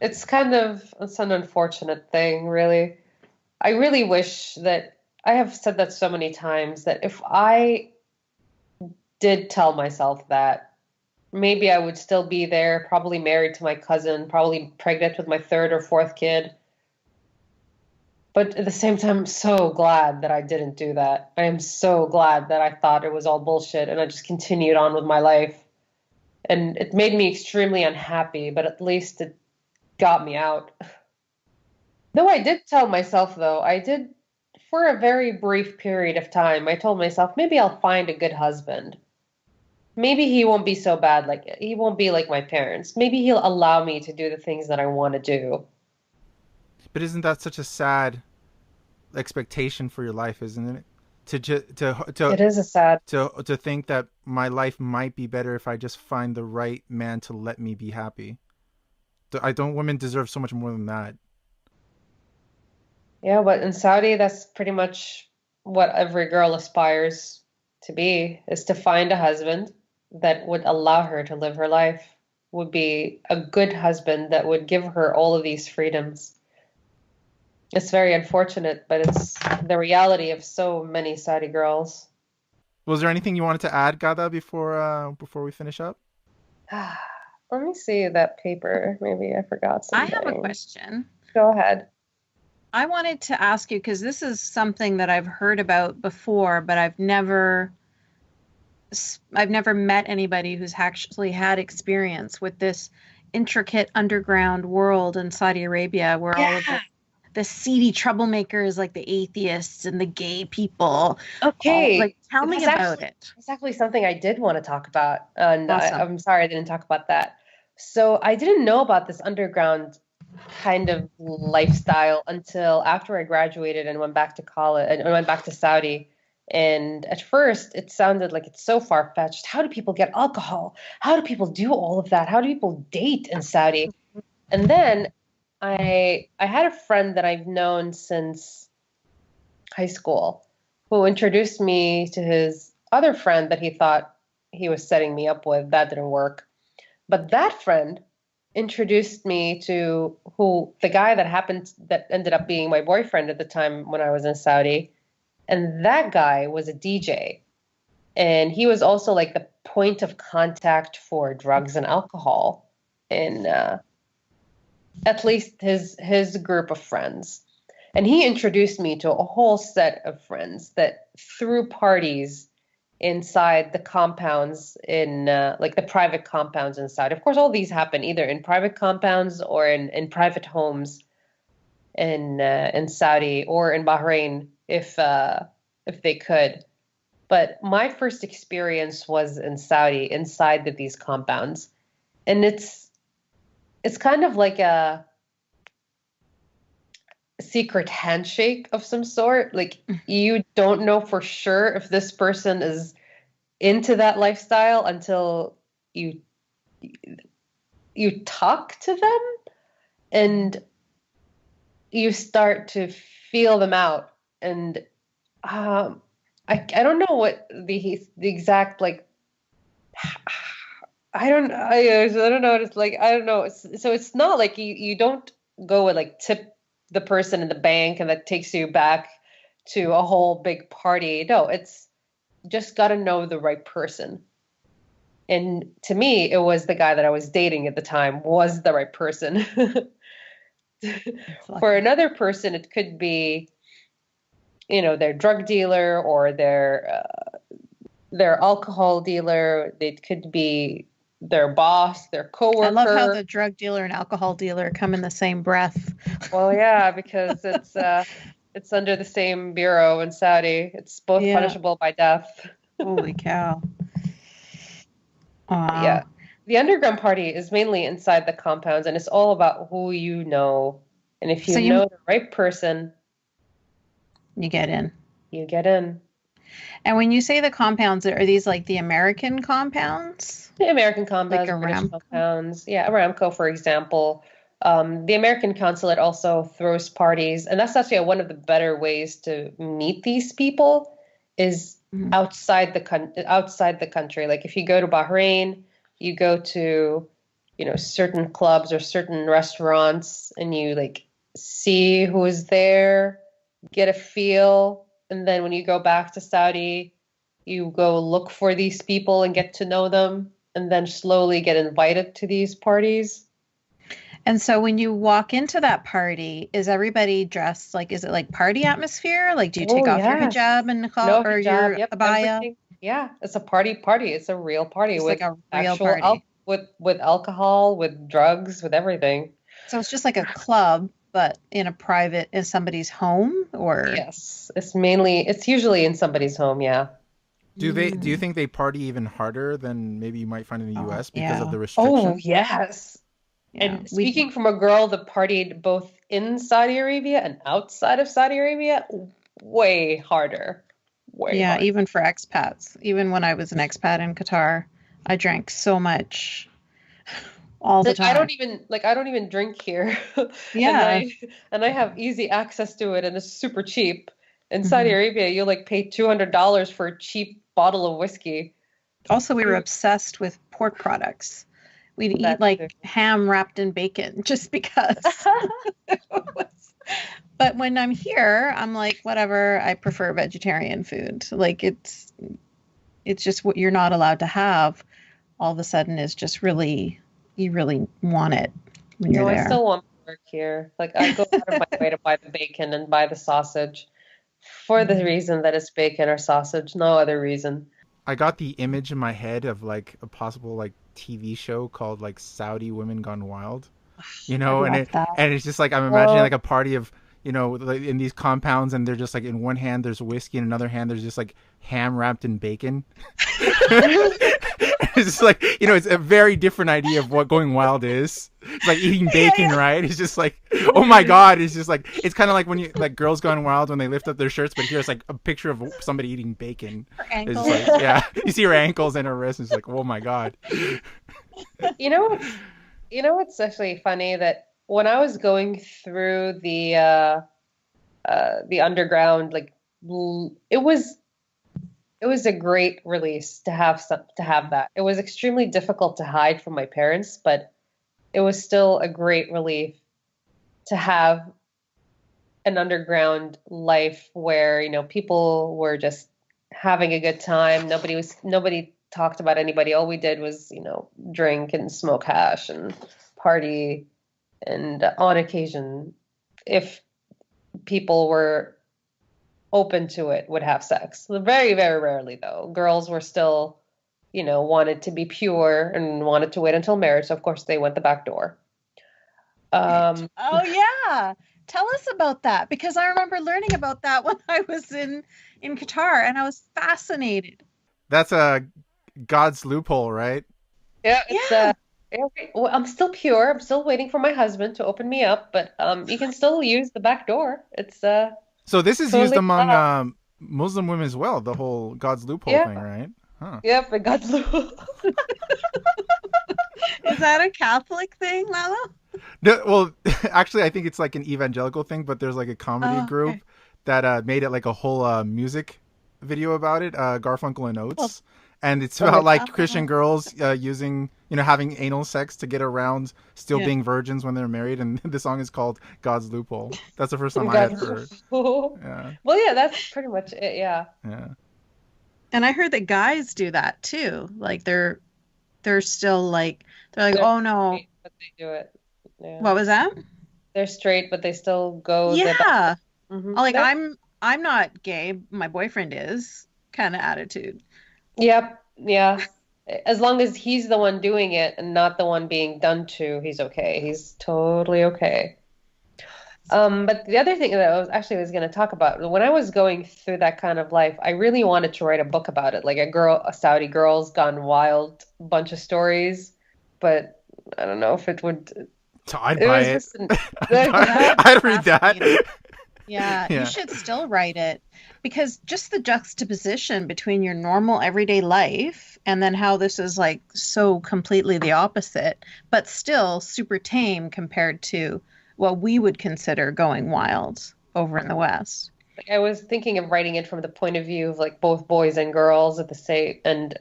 It's an unfortunate thing, really. I really wish that I have said that so many times that if I did tell myself that, maybe I would still be there, probably married to my cousin, probably pregnant with my third or fourth kid. But at the same time, I'm so glad that I didn't do that. I am so glad that I thought it was all bullshit and I just continued on with my life. And it made me extremely unhappy, but at least it got me out. Though I did tell myself, though, I did, for a very brief period of time, I told myself, maybe I'll find a good husband. Maybe he won't be so bad, like, he won't be like my parents. Maybe he'll allow me to do the things that I want to do. But isn't that such a sad expectation for your life, isn't it? To It is a sad. to think that my life might be better if I just find the right man to let me be happy. I don't. Women deserve so much more than that. Yeah, but in Saudi, that's pretty much what every girl aspires to be, is to find a husband that would allow her to live her life, would be a good husband that would give her all of these freedoms. It's very unfortunate, but it's the reality of so many Saudi girls. Was there anything you wanted to add, Gada, before we finish up? Let me see that paper. Maybe I forgot I have a something. question. Go ahead. I wanted to ask you because this is something that I've heard about before, but I've never met anybody who's actually had experience with this intricate underground world in Saudi Arabia where all of Yeah. the seedy troublemakers like the atheists and the gay people all Okay. like tell me about it. That's actually something I did want to talk about, and Awesome. I'm sorry I didn't talk about that. So I didn't know about this underground kind of lifestyle until after I graduated and went back to college and went back to Saudi. And at first, it sounded like it's so far-fetched. How do people get alcohol? How do people do all of that? How do people date in Saudi? And then I had a friend that I've known since high school who introduced me to his other friend that he thought he was setting me up with. That didn't work. But that friend introduced me to who the guy that ended up being my boyfriend at the time when I was in Saudi. And that guy was a DJ. And he was also like the point of contact for drugs and alcohol in at least his group of friends. And he introduced me to a whole set of friends that threw parties inside the compounds in like the private compounds inside. Of course, all these happen either in private compounds or in private homes in Saudi or in Bahrain if they could. But my first experience was in Saudi inside these compounds, and it's kind of like a secret handshake of some sort. Like you don't know for sure if this person is into that lifestyle until you you talk to them and you start to feel them out. And I don't know what the exact like I don't know what it's like. I don't know. So it's not like you don't go and like tip the person in the bank and that takes you back to a whole big party. No, it's just got to know the right person. And to me, it was the guy that I was dating at the time was the right person. For another person, it could be, you know, their drug dealer or their alcohol dealer. It could be their boss, their coworker. I love how the drug dealer and alcohol dealer come in the same breath. Well, yeah, because it's under the same bureau in Saudi. It's both punishable by death. Holy cow. Yeah. The underground party is mainly inside the compounds, and it's all about who you know And if you So you know the right person, you get in. you get in. And when you say the compounds, are these like the American compounds? The American Like compounds, British Aramco? compounds. Yeah, Aramco, for example. The American consulate also throws parties, and that's actually one of the better ways to meet these people is Mhm. outside the country. Like if you go to Bahrain, you go to, certain clubs or certain restaurants, and you like see who is there, get a feel, and then when you go back to Saudi, you go look for these people and get to know them, and then slowly get invited to these parties. And so when you walk into that party, is everybody dressed like, is it like party atmosphere? Like, do you Oh take off your yes. hijab and niqab No or hijab. your Yep, abaya? everything. Yeah, it's a party. It's a real party Just like with a real actual party. with alcohol, with drugs, with everything. So it's just like a club, but in somebody's home or. Yes, it's usually in somebody's home, yeah. Do you Mm. think they party even harder than maybe you might find in the Oh, US because of yeah. the Oh, restrictions? yes. Yeah. And speaking from a girl that partied both in Saudi Arabia and outside of Saudi Arabia, way harder. Way Yeah, harder. even for expats. Even when I was an expat in Qatar, I drank so much all the Like time. I don't even drink here. And Yeah. I have easy access to it and it's super cheap. In Saudi Hmm. Arabia, you like pay $200 for a cheap bottle of whiskey. Also, we were obsessed with pork products. We'd eat That too. like ham wrapped in bacon just because. But when I'm here, I'm like, whatever, I prefer vegetarian food. Like it's just what you're not allowed to have all of a sudden is just really you really want it when you're No, I there. still want to work here. Like I go out of my way to buy the bacon and buy the sausage for the Mhm. reason that it's bacon or sausage, no other reason. I got the image in my head of like a possible like TV show called like Saudi Women Gone Wild, I and love that. it's just like I'm imagining Oh, like a party of like in these compounds, and they're just like in one hand there's whiskey, in another hand there's just like ham wrapped in bacon. It's just like it's a very different idea of what going wild is. It's like eating Yeah, bacon, yeah. right? It's just like, oh my god! It's just like it's kind of like when you like Girls Gone Wild when they lift up their shirts, but here's like a picture of somebody eating bacon. Her It's just ankles. like, yeah, you see her ankles and her wrists, and it's like, oh my god. you know what's what's actually funny that when I was going through the underground, like it was a great release to have that. It was extremely difficult to hide from my parents, but it was still a great relief to have an underground life where, people were just having a good time. Nobody talked about anybody. All we did was, drink and smoke hash and party and on occasion, if people were open to it, would have sex. Very, very rarely though. Girls were still, wanted to be pure and wanted to wait until marriage. So of course they went the back door. Um, Oh yeah. Tell us about that because I remember learning about that when I was in Qatar and I was fascinated. That's a God's loophole, right? yeah, it's Yeah. yeah, well, I'm still pure. I'm still waiting for my husband to open me up, but you can still use the back door. It's So this is used totally among allowed. Muslim women as well. The whole God's loophole Yeah, thing, right? Huh. yep, it got blue. Is that a Catholic thing, Lalo? No, well, actually, I think it's like an evangelical thing, but there's like a comedy Oh, okay. group that made it like a whole music video about it, Garfunkel and Well, Oates, and it's Oh my about God. like Christian girls using, having anal sex to get around still yeah. being virgins when they're married, and the song is called God's Loophole. That's the first time I Got had heard. blue. Yeah, Well, yeah, that's pretty much it. Yeah. yeah. And I heard that guys do that too. Like they're still like they're like, They're "Oh no, straight, but they do it. Yeah. what was that?" They're straight, but they still go the back. Yeah. Like There. I'm not gay, my boyfriend is kind of attitude. Yep. Yeah. As long as he's the one doing it and not the one being done to, he's okay. He's totally okay. But the other thing that I was going to talk about, when I was going through that kind of life, I really wanted to write a book about it, like a Saudi girl's gone wild, bunch of stories, but I don't know if it would So I'd It buy was it. just That would be I'd read that. fascinating. Yeah, you Yeah. should still write it because just the juxtaposition between your normal everyday life and then how this is like so completely the opposite, but still super tame compared to what we would consider going wild over in the West. like I was thinking of writing it from the point of view of like both boys and girls at the same, and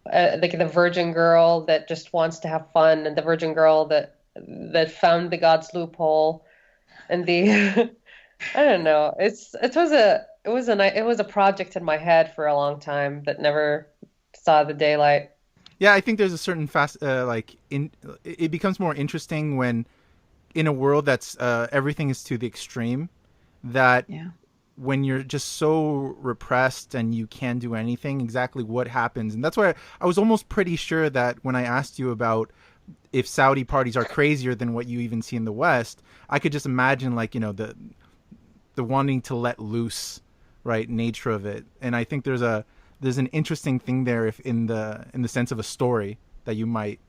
like the virgin girl that just wants to have fun, and the virgin girl that found the God's loophole, and the I don't know. It was a project in my head for a long time that never saw the daylight. Yeah, I think there's a certain fast like in it becomes more interesting when in a world that's everything is to the extreme, that Yeah. when you're just so repressed and you can't do anything, exactly what happens. And that's why I was almost pretty sure that when I asked you about if Saudi parties are crazier than what you even see in the West, I could just imagine, like, the wanting to let loose, right, nature of it. And I think there's an interesting thing there, if in the sense of a story that you might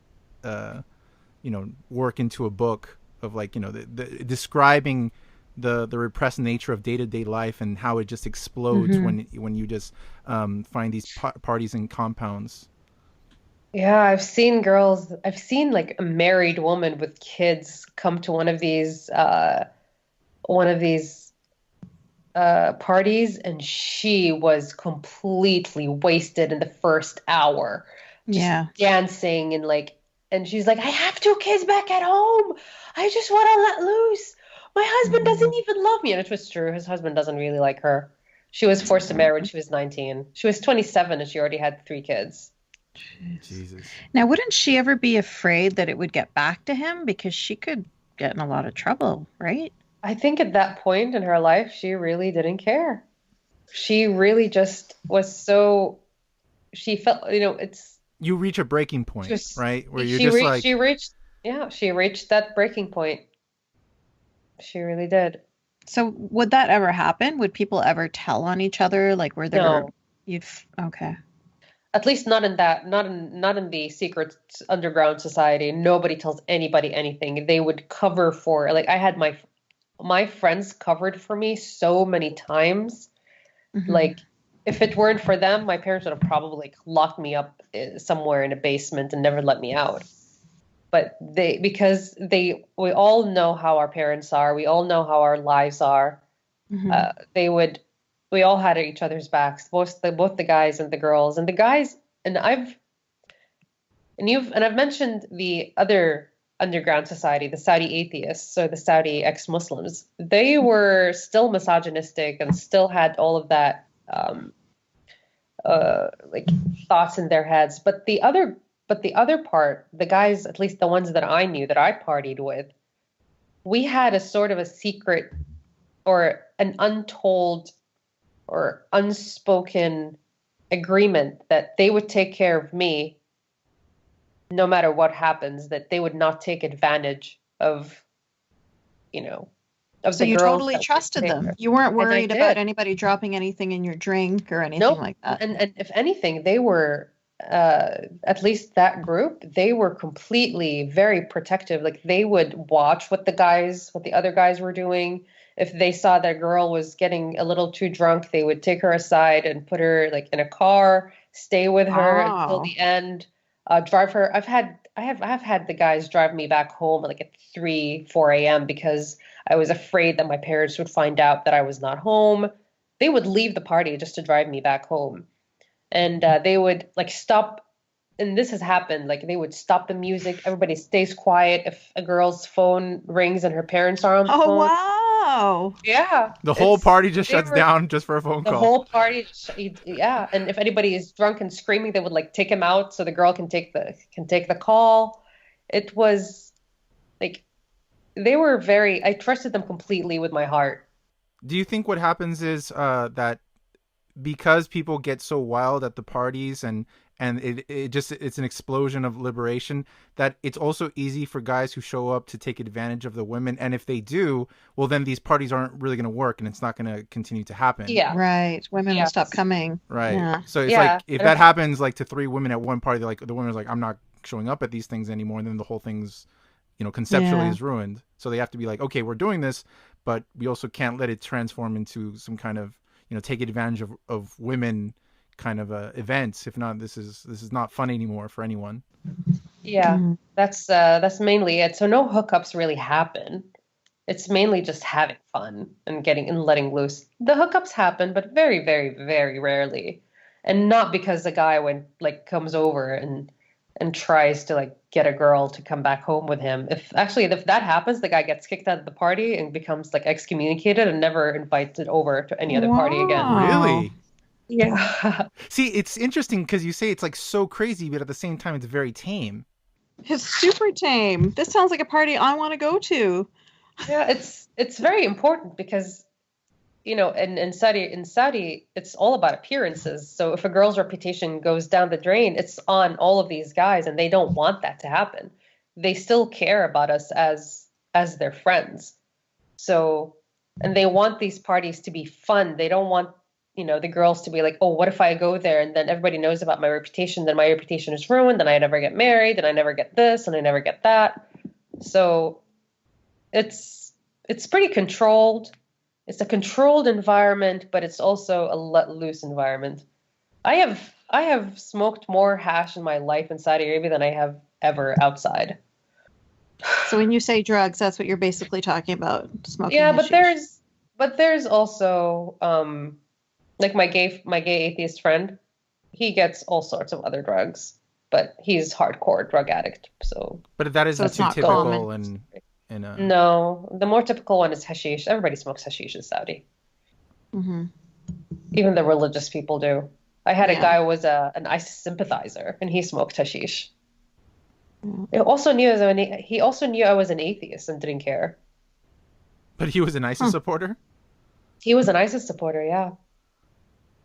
work into a book of, like, the describing the repressed nature of day-to-day life and how it just explodes Hmm. when you just find these parties and compounds. Yeah, I've seen like a married woman with kids come to one of these parties, and she was completely wasted in the first hour, just Yeah. dancing and she's like, I have two kids back at home. I just want to let loose. My husband doesn't Mhm. even love me. And it was true. His husband doesn't really like her. She was forced to marry when she was 19. She was 27 and she already had three kids. Jeez. Jesus. Now, wouldn't she ever be afraid that it would get back to him because she could get in a lot of trouble, right? I think at that point in her life, she really didn't care. She really just was so, she felt, it's You reach a breaking point, just, right, where you're just she like, reached, yeah, she reached that breaking point. She really did. So, would that ever happen? Would people ever tell on each other? Like, were there, No, okay. at least not in the secret underground society. Nobody tells anybody anything. They would cover for, like, I had my friends covered for me so many times. Hmm. Like, if it weren't for them, my parents would have probably like locked me up somewhere in a basement and never let me out. But because we all know how our parents are, we all know how our lives are. Hmm. They would, we all had each other's backs, both the guys and the girls, and the guys, and I've mentioned the other underground society, the Saudi atheists or the Saudi ex-Muslims. They were still misogynistic and still had all of that like thoughts in their heads. But the other part, the guys, at least the ones that I knew that I partied with, we had a sort of a secret or an untold or unspoken agreement that they would take care of me no matter what happens, that they would not take advantage of, you know, of So the you girls totally that were trusted staying them. there. You weren't And I worried about did. anybody dropping anything in your drink or anything Nope. like that. And if anything, they were at least that group, they were completely very protective. Like they would watch what the other guys were doing. If they saw that girl was getting a little too drunk, they would take her aside and put her like in a car, stay with her until Oh. the end, drive her. I've had the guys drive me back home like at 3, 4 a.m. because I was afraid that my parents would find out that I was not home. They would leave the party just to drive me back home, and they would like stop, and this has happened, like they would stop the music, everybody stays quiet if a girl's phone rings and her parents are on the Oh, phone. wow. Yeah, the whole it's party just they shuts were down just for a phone the call. whole party yeah, and if anybody is drunk and screaming, they would like take him out so the girl can take the call. It was like they were very, I trusted them completely with my heart. Do you think what happens is that because people get so wild at the parties, and it's an explosion of liberation, that it's also easy for guys who show up to take advantage of the women, and if they do, well, then these parties aren't really going to work and it's not going to continue to happen, Yeah. Right. Women will stop Yes. coming. right? Yeah. So it's Yeah. like if And that happens like to three women at one party, like the woman's like, I'm not showing up at these things anymore, and then the whole thing's conceptually Yeah. is ruined. So they have to be like, okay, we're doing this, but we also can't let it transform into some kind of, take advantage of women kind of events. If not, this is not fun anymore for anyone. Yeah, Mhm. that's mainly it. So no hookups really happen. It's mainly just having fun and getting and letting loose. The hookups happen, but very, very, very rarely. And not because the guy comes over and tries to get a girl to come back home with him. If that happens, the guy gets kicked out of the party and becomes excommunicated and never invited over to any other party again. Wow. Really? Yeah. See, it's interesting because you say it's like so crazy, but at the same time, it's very tame. It's super tame. This sounds like a party I want to go to. Yeah, it's very important because in Saudi, it's all about appearances. So if a girl's reputation goes down the drain, it's on all of these guys, and they don't want that to happen. They still care about us as their friends. So, and they want these parties to be fun. They don't want, the girls to be like, oh, what if I go there and then everybody knows about my reputation, then my reputation is ruined, then I never get married, then I never get this, and I never get that. So it's pretty controlled. It's a controlled environment, but it's also a let loose environment. I have smoked more hash in my life in Saudi Arabia than I have ever outside. So when you say drugs, that's what you're basically talking about, smoking Yeah, hashish. but there's also like my gay atheist friend, he gets all sorts of other drugs, but he's hardcore drug addict. So But that So isn't it's too not common. typical in no, the more typical one is hashish. Everybody smokes hashish in Saudi. Hmm. Even the religious people do. I had a Yeah. guy who was an ISIS sympathizer, and he smoked hashish. Yeah. He also knew I was an atheist and didn't care. But he was an ISIS Hmm. supporter? He was an ISIS supporter, yeah.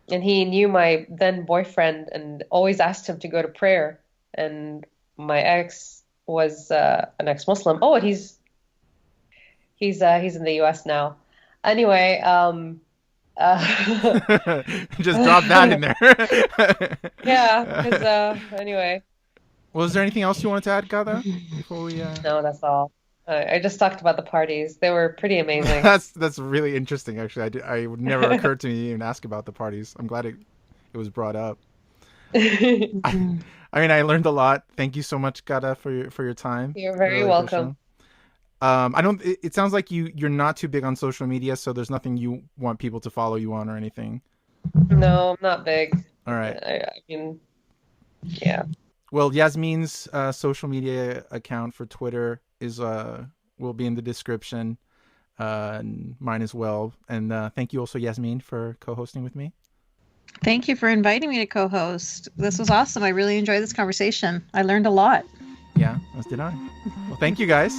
And he knew my then boyfriend and always asked him to go to prayer. And my ex was an ex-Muslim. Oh, and he's in the US now. Anyway, uh, Just drop that in there. yeah, because anyway. Was there anything else you wanted to add, Gada? Before we No, that's all. I just talked about the parties. They were pretty amazing. that's really interesting. Actually, it would never occur to me to even ask about the parties. I'm glad it was brought up. I, Mhm. I mean, I learned a lot. Thank you so much, Gada, for your time. You're I very really appreciate welcome. it. I don't. It sounds like you're not too big on social media, so there's nothing you want people to follow you on or anything. No, I'm not big. All right. I mean, yeah. Well, Yasmin's social media account for Twitter is will be in the description, and mine as well. And thank you also, Yasmin, for co-hosting with me. Thank you for inviting me to co-host. This was awesome. I really enjoyed this conversation. I learned a lot. Yeah, as did I. Well, thank you guys.